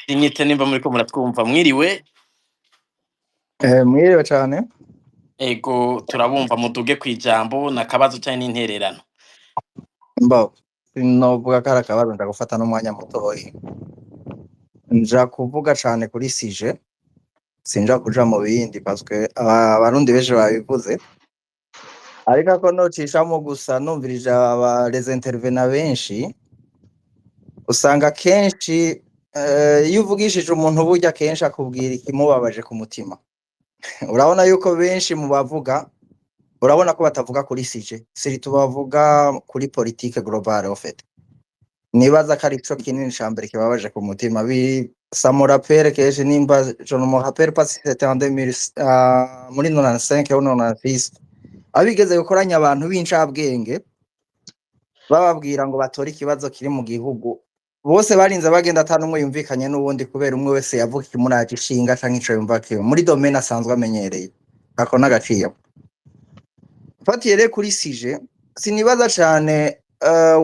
Dignité nimba muriko muratwumva mwiriwe? Mwiriwe cyane. Ego turabumva, muduge kwijambo nakabazo cyane n'intererano. Novuga ko ari akabazo ndagufata n'umwanya mutoyi. Nja kuvuga cyane kuri sije, sinja kuja mu bindi parce abarundi benshi babivuze, ariko ko nocishamo gusa numvirije les intervenants benshi, usanga kenshi iyo uvugishije umuntu burya kenshi akubwira ikimubabaje ku mutima. Urabona yuko benshi mu bavuga, urabona ko batavuga kuri sije, siri tubavuga kuri politique globale en fait. nibaza ko ari co kinini ca mbere kibabaje ku mutima ça me rappelle que je ne me rappelle pas si c'était en 2000 muri 95 ou 96 abigeze gukoranya abantu b'incabwenge bababwira ngo batore ikibazo kiri mu gihugu bose barinze bagenda atanu umwe yumvikanye n'ubundi kubera umwe wese yavuga ikimuraje ishinga canke ico yumva kiwe muri domaine asanzwe amenyereye ako n'agaciye fatiye rero kuri sije sinibaza cane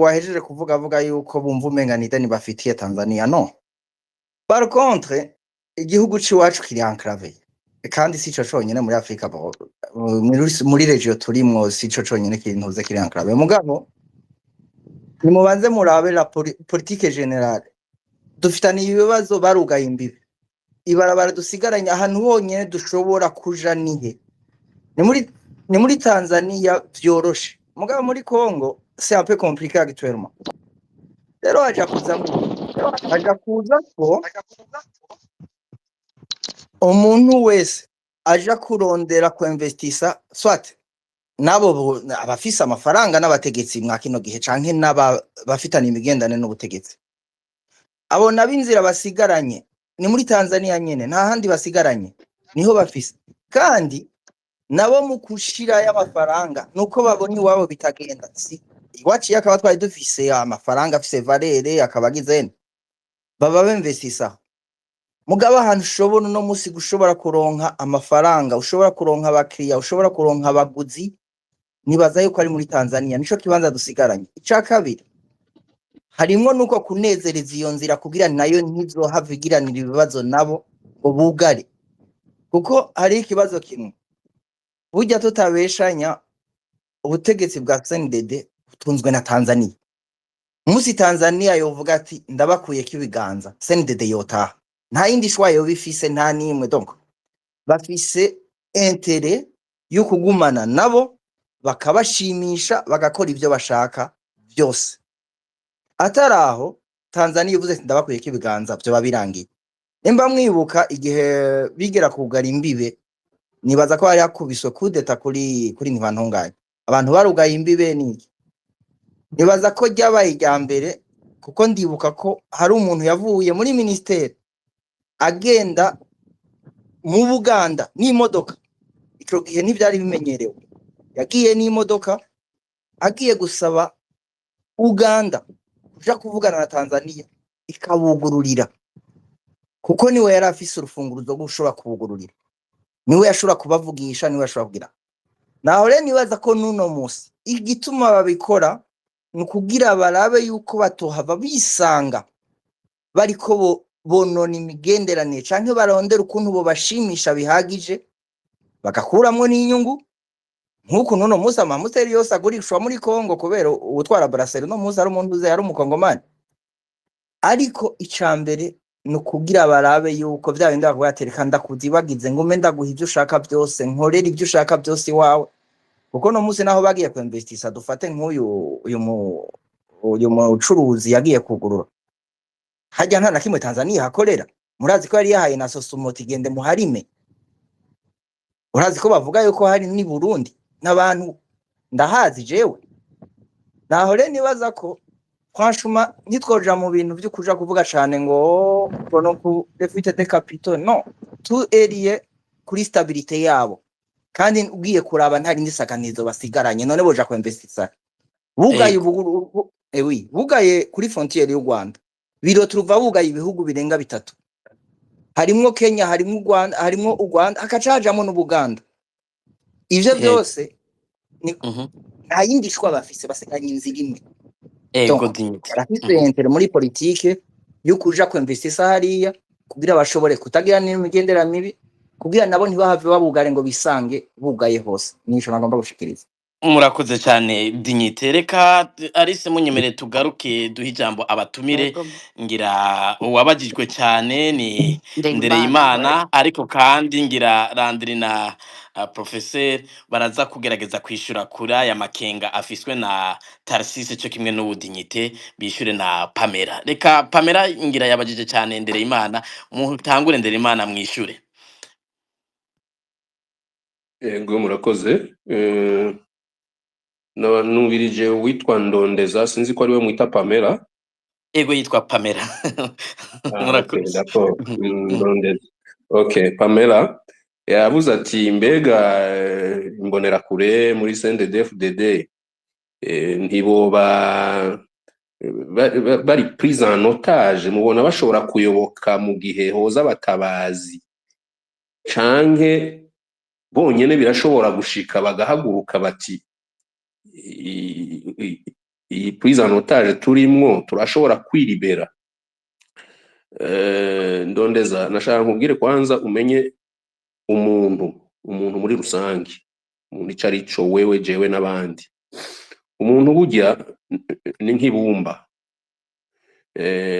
wahejeje avuga yuko bumva umenga ni ideni bafitiye Tanzania no par contre igihugu c'iwacu kiri enclave kandi si co conyene muri Afrika muri region turimwo si co conyene kintuze kiri enclave mugabo nimubanze murabe la politique générale dufitaniye ibibazo barugaye imbibe ibarabara dusigaranye ahantu honyene dushobora kuja nihe ni muri Tanzania vyoroshe mugabo muri Congo c'est un peu compliqué actuellement rero haja kuza ko umuntu wese aja kurondera ku investisa soit nabo abafise amafaranga n'abategetsi mwa kino gihe canke bafitanye imigendane n'ubutegetsi abo nabinzira basigaranye ni muri Tanzania nyene nta handi basigaranye niho bafise kandi nabo mu kushira y'amafaranga nuko babonye iwabo bitagenda si iwacu yakaba twari dufise amafaranga afise valere akabagize baba bemvestisa mugaba ahantu ushobora no musi gushobora kuronka amafaranga ushobora kuronka abakiriya ushobora kuronka abaguzi nibaza yuko ari muri Tanzania nico kibanza dusigaranye ica kabiri harimwo nuko kunezereza iyo nzira kugira nayo ntizohavigiranira ibibazo nabo ngo bugare kuko hari ikibazo kimwe burya tutabeshanya ubutegetsi bwa CNDD butunzwe na Tanzania musi Tanzania yovuga ati ndabakuye kibiganza CNDD yotaha nta yindi shwayo bifise nta nimwe donc bafise intérêt yo kugumana nabo bakabashimisha bagakora ivyo bashaka byose ataraho Tanzania uvuze ndabakuye kibiganza byo babirangiye nimba mwibuka igihe bigera kugara imbibe nibaza ko hari hakubiswe kudeta kuri ntibantunganye abantu barugaye imbibe niki nibaza ko ryabaye irya mbere kuko ndibuka ko hari umuntu yavuye muri ministeri agenda mu Buganda n'imodoka ico gihe ntivyari bimenyerewe yagiye n'imodoka agiye gusaba Uganda kuja kuvugana na Tanzania ikabugururira kuko niwe yari afise urufunguruzo gushobora kubugururira niwe yashobora kubavugisha niwe yashobora kugira naho rero nibaza ko nuno musi igituma babikora nukugira barabe yuko batohava bisanga bariko bonona imigenderanire canke barondera ukuntu bo bashimisha bihagije bagakuramwo n'inyungu nkuko nuno musi amamoteri yose agurishwa muri Congo kubera ubutwara Brasserie no musi ari umuntu uze yari umukongomani ariko icambere nukugira barabe yuko vya bindi bavuga ati reka ndakuzibagize ngume ndaguha ivyo ushaka byose nkorera ivyo ushaka byose iwawe kuko no musi naho bagiye ku investisa dufate nk'uyu mucuruzi yagiye kugurura hajya nta na kimwe Tanzania hakorera murazi ko yari yahaye na Sosumoti gende muharime urazi ko bavuga yuko hari ni Burundi n'abantu ndahazi jewe naho rero nibaza ko franchement nitwoja mu bintu byo kuja kuvuga cyane ngo no ku déficit de capitaux non tout est kuri stabilité yabo kandi ugiye kuraba ntari ndisakanizo basigaranye none boja ku investisa bugaye oui bugaye kuri frontière y'u Rwanda biro turuva bugaye ibihugu birenga bitatu harimwo Kenya harimwo u Rwanda akacajamo n'Ubuganda ivyo byose ni nta yindi shwa bafise basiganye inzira imwe barafise intere muri politique yo kuja ku investisa hariya kugira bashobore kutagira n'imigendera mibi kugira nabo ntibahave babugare ngo bisange bugaye hose nico nagomba gushikiriza murakoze cyane Dignité reka Alice munyemere tugaruke duha ijambo abatumire ngira uwabagijwe cyane ni Ndereyimana ariko kandi ngira Landry na professeur baraza kugerageza kwishura kuri aya makenga afiswe na Tarsise cyo kimwe n'ubu Dignité bishure na Pamela reka Pamela ngira yabagije cyane Ndereyimana mutangure Ndereyimana mwishure Ego murakoze numvirije witwa Ndondeza sinzi ko ari we mwita Pamela ego yitwa Pamela. Okay, Murakoze. d'accord. Ndondeze. Okay, Pamela yavuze ati mbega imbonerakure muri CNDD-FDD ntiboba bari prise en otage, mubona bashobora kuyoboka mu gihe hoza abatabazi canke bonyene birashobora gushika bagahaguruka bati iyi prise en otage turimwo turashobora kwiribera. Ndondeza nashaka nkubwire kwanza umenye umuntu muri rusange, umuntu ico arico, wewe jewe n'abandi. Umuntu burya ni nk'ibumba,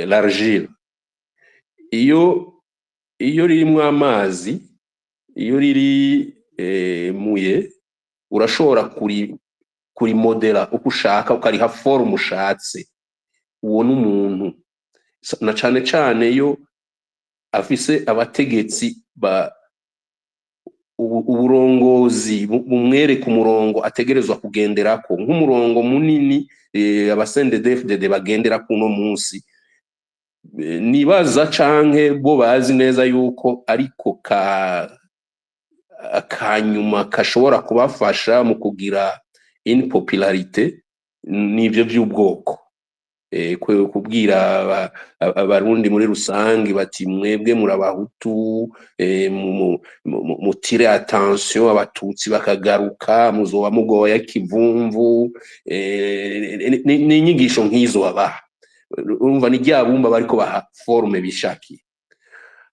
l'argile iyo ririmwo amazi, iyo riri muye, urashobora kurimodera uko ushaka, ukariha forme ushatse. Uwo n'umuntu, na cane cane iyo afise abategetsi uburongozi bumwereka umurongo ategerezwa kugenderako, nk'umurongo munini abasendedefdede bagenderako uno munsi. Nibaza canke bo bazi neza yuko ariko akanyuma kashobora kubafasha mu kugira impopularite n'ivyo vy'ubwoko. Kubwira abarundi muri rusange bati mwebwe murabahutu, mutire attention abatutsi bakagaruka muzoba mugoya kivumvu, n'inyigisho nk'izo babaha. Urumva ni rya bumba bariko baha forme bishakiye.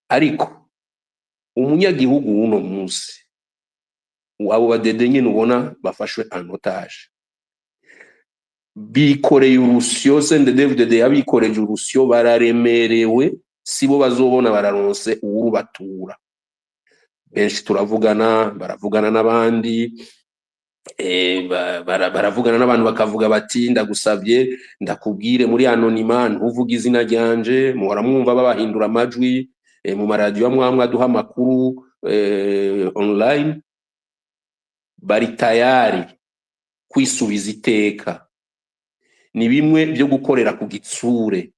Ariko umunyagihugu w'uno munsi, abo badede nyene ubona bafashwe en otage, bikoreye urusyo, CNDD-FDD yabikoreje urusyo, bararemerewe, sibo bazobona bararonse uwurubatura. Benshi turavugana, baravugana n'abandi, baravugana n'abantu bakavuga bati ndagusabye ndakubwire muri anonima ntuvuge izina ryanje, muhora mwumva babahindura amajwi mu maradiyo amwe aduha amakuru online. Bari tayari kwisubiza iteka. Ni bimwe byo gukorera ku gitsure.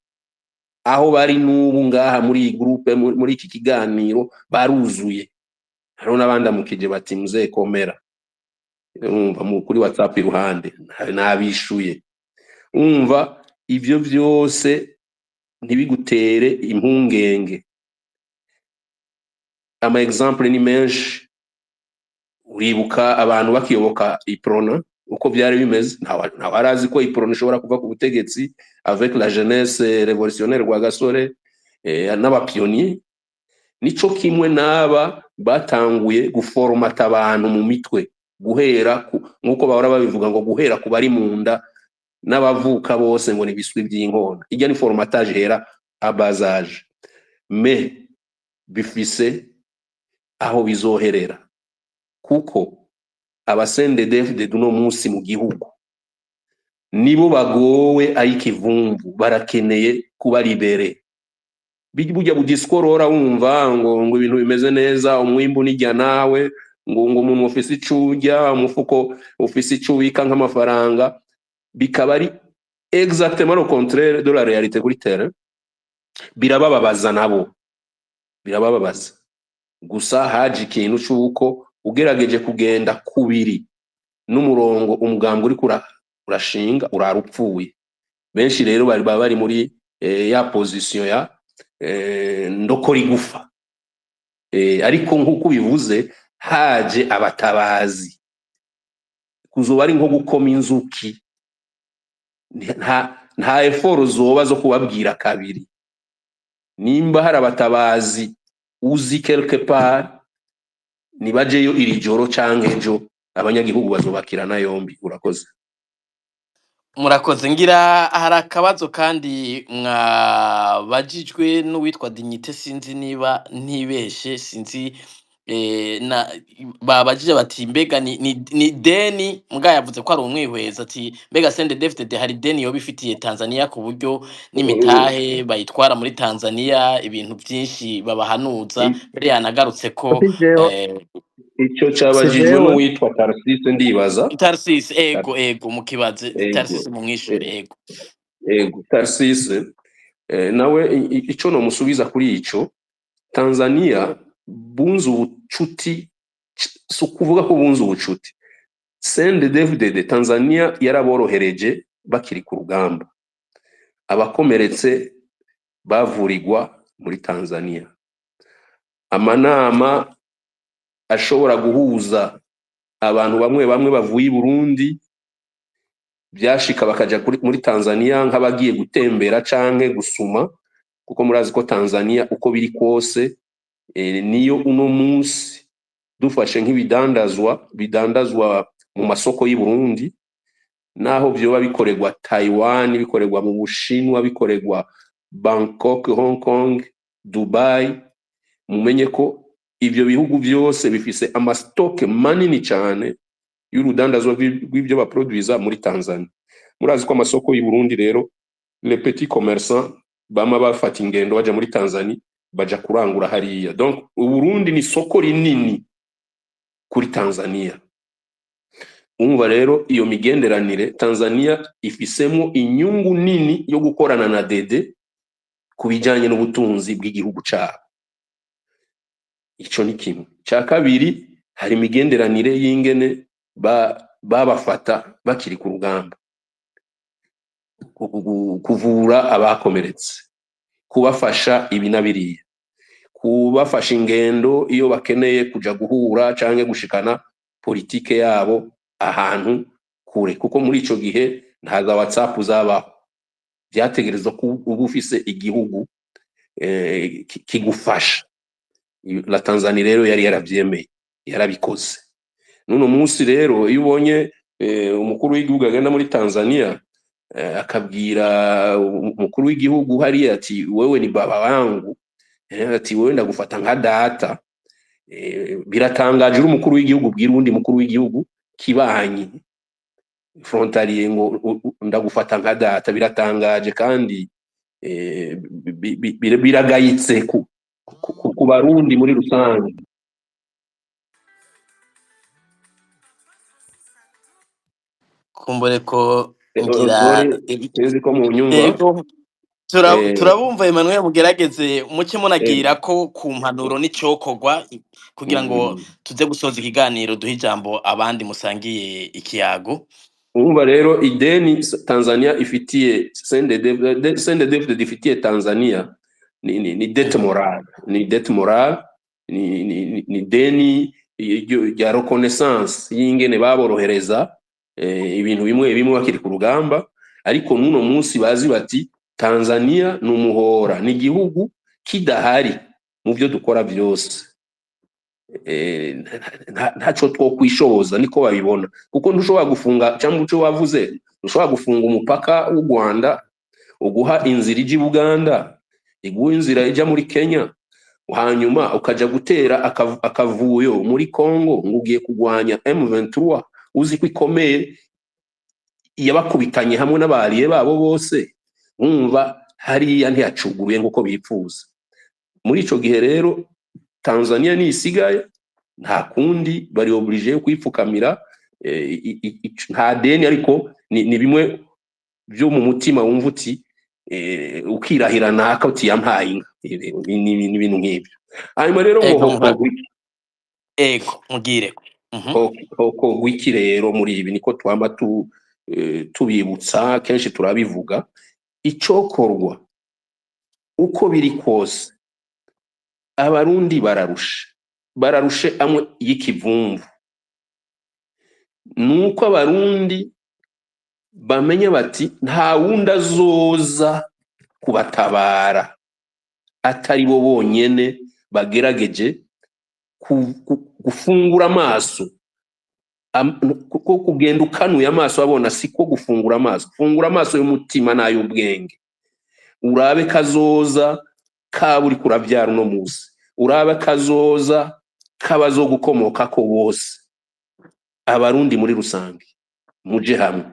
Aho bari n'ubu ngaha muri iyi groupe, muri iki kiganiro baruzuye. Hariho n'abandamukije bati muzekomera. Umva kuri WhatsApp iruhande nabishuye. Umva ivyo vyose ntibigutere impungenge. Ama example ni menshi. Uribuka abantu bakiyoboka iprona uko byari bimeze, ntawe arazi ko iprona ishobora kuva ku butegetsi avec la jeunesse révolutionnaire rwa Gasore n'abapionnier. Nico kimwe n'aba batanguye guformata abantu mu mitwe, guhera nkuko bahora babivuga ngo guhera ku bari mu nda n'abavuka bose ngo ni biswi by'inkona. Ijya ni formatage hera abazage, mais bifise aho bizoherera, kuko abasendedefdede uno munsi mu gihugu nibo bagowe ayikivumvu, barakeneye kuba libere. Bijya budiskorora wumva ngo ibintu bimeze neza, umwimbu nijya nawe, ngo umuntu ufise icujya, umufuko ufise icubika nk'amafaranga, bikaba ari exactement le contraire de la réalité kuri terrain. Birababaza nabo, birababaza. Gusa haje ikintu cyuko ugerageje kugenda kubiri n'umurongo umugambwe uri urashinga urarupfuye. Benshi rero bari muri ya position ya ndokora igufa. Ariko nk'uko bivuze haje abatabazi, kuzoba ari nko gukoma inzuki. Nta effort zoba zo kubabwira kabiri. Nimba hari abatabazi uzi quelque part, nibajeyo iri joro canke ejo, abanyagihugu bazobakirana yombi. Urakoze. Murakoze. Ngira hari akabazo kandi mwabajijwe n'uwitwa Dignité, sinzi niba ntibeshe, sinzi babajije bati mbega ni deni, mbwa yavuze ko ari umwihweza, ati mbega CNDD-FDD hari deni yoba ifitiye Tanzania ku buryo n'imitahe bayitwara muri Tanzania, ibintu byinshi babahanuza. Mbere yanagarutse ko icyo cyabajijwe n'uwitwa Tarsise, ndibaza Tarsise. Ego mukibaze Tarsise mu mwishure. Ego Tarsise nawe ico no musubiza kuri ico, Tanzania bunze ubucuti, si ukuvuga ko bunze ubucuti. CNDD-FDD Tanzania yaraborohereje bakiri ku rugamba, abakomeretse bavurirwa muri Tanzania, amanama ashobora guhuza abantu bamwe bamwe bavuye i Burundi byashika bakaja muri Tanzania nk'abagiye gutembera canke gusuma, kuko murazi ko Tanzania uko biri kose niyo uno munsi dufashe bidandazwa mu masoko y'i Burundi, naho vyoba bikorerwa Taiwan, bikorerwa mu Bushinwa, bikorerwa Bangkok, Hong Kong, Dubai, mumenye ko ivyo bihugu byose bifise amastoke manini cyane y'urudandazwa rw'ibyo baproduiza muri Tanzania. Murazi ko amasoko y'i Burundi rero les petits commerçants bama bafata ingendo baja muri Tanzania baja kurangura hariya. Donc Burundi ni soko rinini kuri Tanzania. Umva rero iyo migenderanire Tanzania ifisemo inyungu nini yo gukorana na DD kubijanye n'ubutunzi bw'igihugu cyabo. Ico ni kimwe. Cya kabiri, hari imigenderanire y'ingene babafata bakiri ku rugamba, kuvura abakomeretse, kubafasha ibi na biriya, kubafasha ingendo iyo bakeneye kuja guhura canke gushikana politike yabo ahantu kure, kuko muri ico gihe nta za WhatsApp zabaho, byategerezwa ko uba ufise igihugu kigufasha. La Tanzania rero yari yaravyemeye, yarabikoze. Nuno munsi rero iyo ubonye umukuru w'igihugu agenda muri Tanzania akabwira umukuru w'igihugu hariya ati wewe ni baba wangu, ati wewe ndagufata nka data, biratangaje uri umukuru w'igihugu bwira undi mukuru w'igihugu kibanyi frontalier ngo ndagufata nka data, biratangaje kandi biragayitse ku Barundi muri rusange. kumbure ko ngira Tezi ko mu nyumva turabumva Emmanuel, mugerageze muke munagira ko ku mpanuro n'icokorwa kugira ngo tuze gusoza ikiganiro duhe ijambo abandi musangiye ikiyago. Umva rero ideni Tanzania ifitiye CNDD-FDD ifitiye Tanzania ni dette morale, ni dette morale, ni deni ya reconnaissance y'ingene baborohereza ibintu bimwe bimwe bakiri ku rugamba, ariko nuno munsi bazi bati Tanzania numuhora, ni igihugu kidahari mu byo dukora byose, ntaco twokwishoboza, niko babibona, kuko ntushobora gufunga cyangwa uco wavuze, ntushobora gufunga umupaka w'u Rwanda uguha inzira ije i Buganda, iguha inzira ija muri Kenya, hanyuma ukaja gutera akavuyo muri Congo ngo ugiye kugwanya M23 uzi ko ikomeye yabakubitanye hamwe n'abariye babo bose. Umva hariya ntiyacuguruye nguko bipfuza. Muri ico gihe rero Tanzania ni isigaye, nta kundi bari oblige kwipfukamira nta deni, ariko ni bimwe byo mu mutima wumva uti ukirahira naka uti yampaye inka, ni ibintu nk'ibyo. Hanyuma rero mugire ko wiki rero muri ibi niko twama tubibutsa kenshi turabivuga, icokorwa uko biri kose Abarundi bararushe amwe y'ikivumvu, nuko Abarundi bamenye bati nta wundi azoza kubatabara atari bo bonyene bagerageje gufungura amaso, kuko kugenda ukanuye amaso abona siko gufungura amaso. Fungura amaso y'umutima n'ay'ubwenge, urabe kazoza kaburi kuravyara uno musi, urabe kazoza kabazo gukomoka ko bose. Abarundi muri rusange muje hamwe,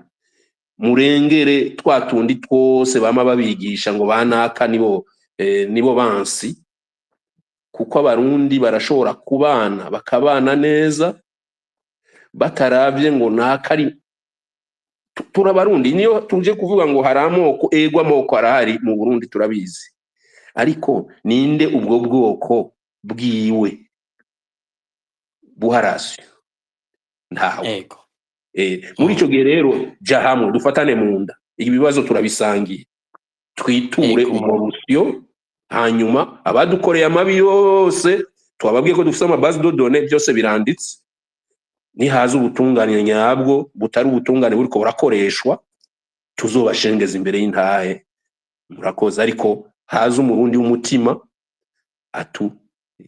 murengere twatundi twose bama babigisha ngo banaka nibo bansi, kuko Abarundi barashobora kubana bakabana neza bataravye ngo nakari turabarundi niyo tuje kuvuga ngo hari amoko ego amoko arahari mu Burundi turabizi ariko ninde ubwo bwoko bwiwe buharasyo ntawe ego muri ico mm. gihe rero ja hamwe dufatane mu nda ibibazo turabisangiye twiture ego umurusyo hanyuma abadukoreye amabi yose twababwiye ko dufite base de données byose biranditse nihaza ubutungane nyabwo butari ubutungane buriko burakoreshwa tuzobashengeza imbere y'intahe murakoze ariko haza umurundi w'umutima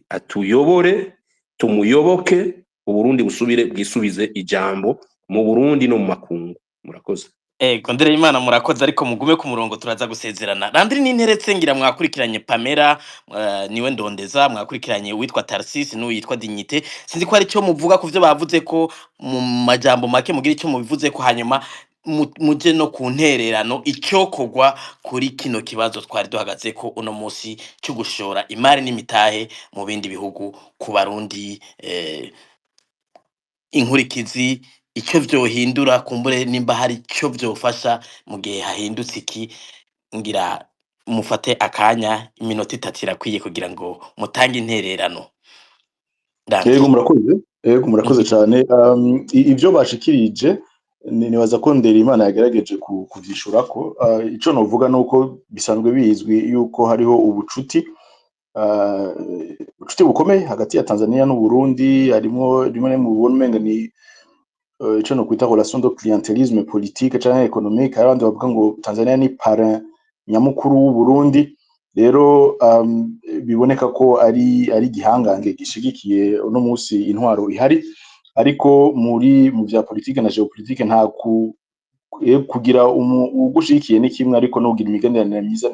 atuyobore tumuyoboke uburundi busubire bwisubize ijambo mu Burundi no mu makungu murakoze. Ego Ndereyimana murakoze ariko mugume ku murongo turaza gusezerana. Landry n'interetse ngira mwakurikiranye Pamela niwe ndondeza mwakurikiranye witwa Tarsis n'uyitwa Dignité sinzi ko ari cyo muvuga ku byo bavuze ko mu majambo make mugira icyo mubivuze ko hanyuma muje no ku ntererano icyokogwa kuri kino kibazo twari duhagaze ko uno munsi cyo gushora imari n'imitahe mu bindi bihugu ku barundi inkurikizi icyo byohindura kumbure nimba hari icyo byofasha mu gihe hahindutse iki ngira mufate akanya iminota 3 irakwiye kugira ngo mutange intererano. Yego murakoze cyane ibyo bashikirije nibaza ko Ndereyimana yagerageje kuvyishura ko ico novuga nuko bisanzwe bizwi yuko hariho ubucuti bukomeye hagati ya Tanzania n'u Burundi harimo rimwe mu bumenga ni ico no kwita relation de clientélisme politique canke économique abandi bavuga ngo Tanzania ni parrain nyamukuru w'u Burundi rero biboneka ko ari gihangange gishigikiye uno munsi intwaro ihari ariko mu vya politique na geopolitique nta kugira ugushikiye ni kimwe ariko n'ugira imigenderanire myiza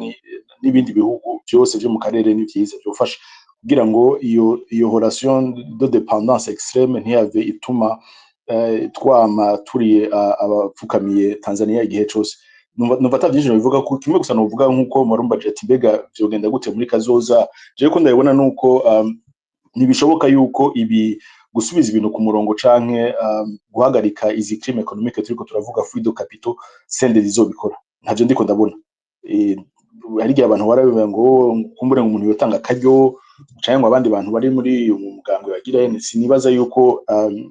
n'ibindi bihugu byose byo mu karere ni byiza byofasha kugira ngo iyo relation de dépendance extrême ntiyave ituma twama turiye abapfukamiye Tanzania igihe cyose numva atavyinjira bivuga ko kimwe gusa novuga nkuko marumba ati mbega byogenda gute muri kazoza je ko ndabibona nuko nibishoboka yuko ibi gusubiza ibintu ku murongo canke guhagarika izi crime économique turiko turavuga fruit de capital sende zizobikora ntavyo ndiko ndabona hari gihe abantu barabivuga ngo kumbure ngo umuntu yotanga akaryo canke ngo abandi bantu bari muri umugambwe bagira sinibaza yuko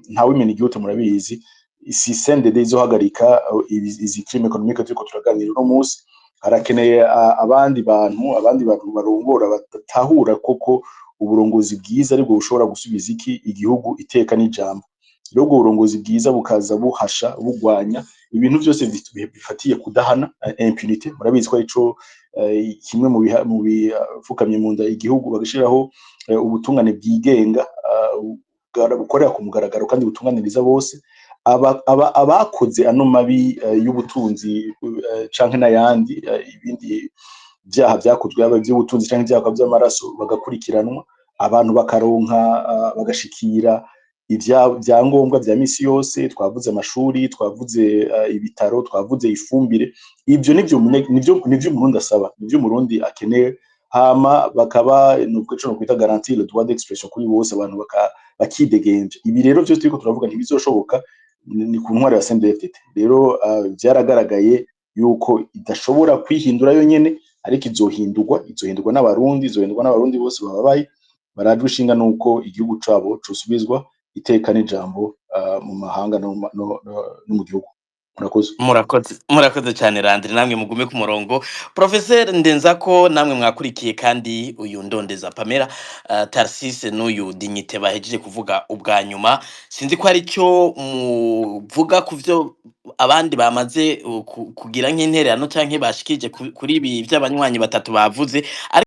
ntawe imena igihugu murabizi si sende izohagarika izi crime économique turiko turaganira no munsi harakeneye abandi bantu barongora batahura koko uburongozi bwiza aribwo bushobora gusubiza igihugu iteka n'ijambo rero ubwo burongozi bwiza bukaza buhasha bugwanya ibintu byose bifatiye kudahana impunité murabizi ko ico kimwe mu bifukamye mu nda igihugu bagashiraho ubutungane bwigenga bukorera ku mugaragaro kandi butunganiriza bose abakoze ano mabi y'ubutunzi canke n'ayandi ibindi byaha byakozwe yaba by'ubutunzi canke ibyaha by'amaraso bagakurikiranwa abantu bakaronka bagashikira ibyangombwa bya misi yose twavuze amashuri twavuze ibitaro twavuze ifumbire ibyo nivyo Murundi asaba nivyo Murundi akeneye hama bakaba nubwo cyo kwita garantie le droit d'expression kuri bose abantu bakidegenje ibi rero byo turiko turavuga ntibizoshoboka ni ku ntwari ya CNDD-FDD rero byaragaragaye yuko idashobora kwihindura yo nyene ariko izohindurwa n'abarundi bose bababaye baradushinga nuko igihugu cabo cosubizwa iteka n'ijambo mu mahanga no mu gihugu murakoze cyane Landry namwe mugume ku murongo Professeur Ndenzako namwe mwakurikiye kandi uyu ndondeza Pamela Tarsis n'uyu Dignité bahejeje kuvuga ubwa nyuma sinzi ko ari cyo muvuga ku byo abandi bamaze kugira nk'intererano canke bashikije kuri ibi by'abanywanyi batatu bavuze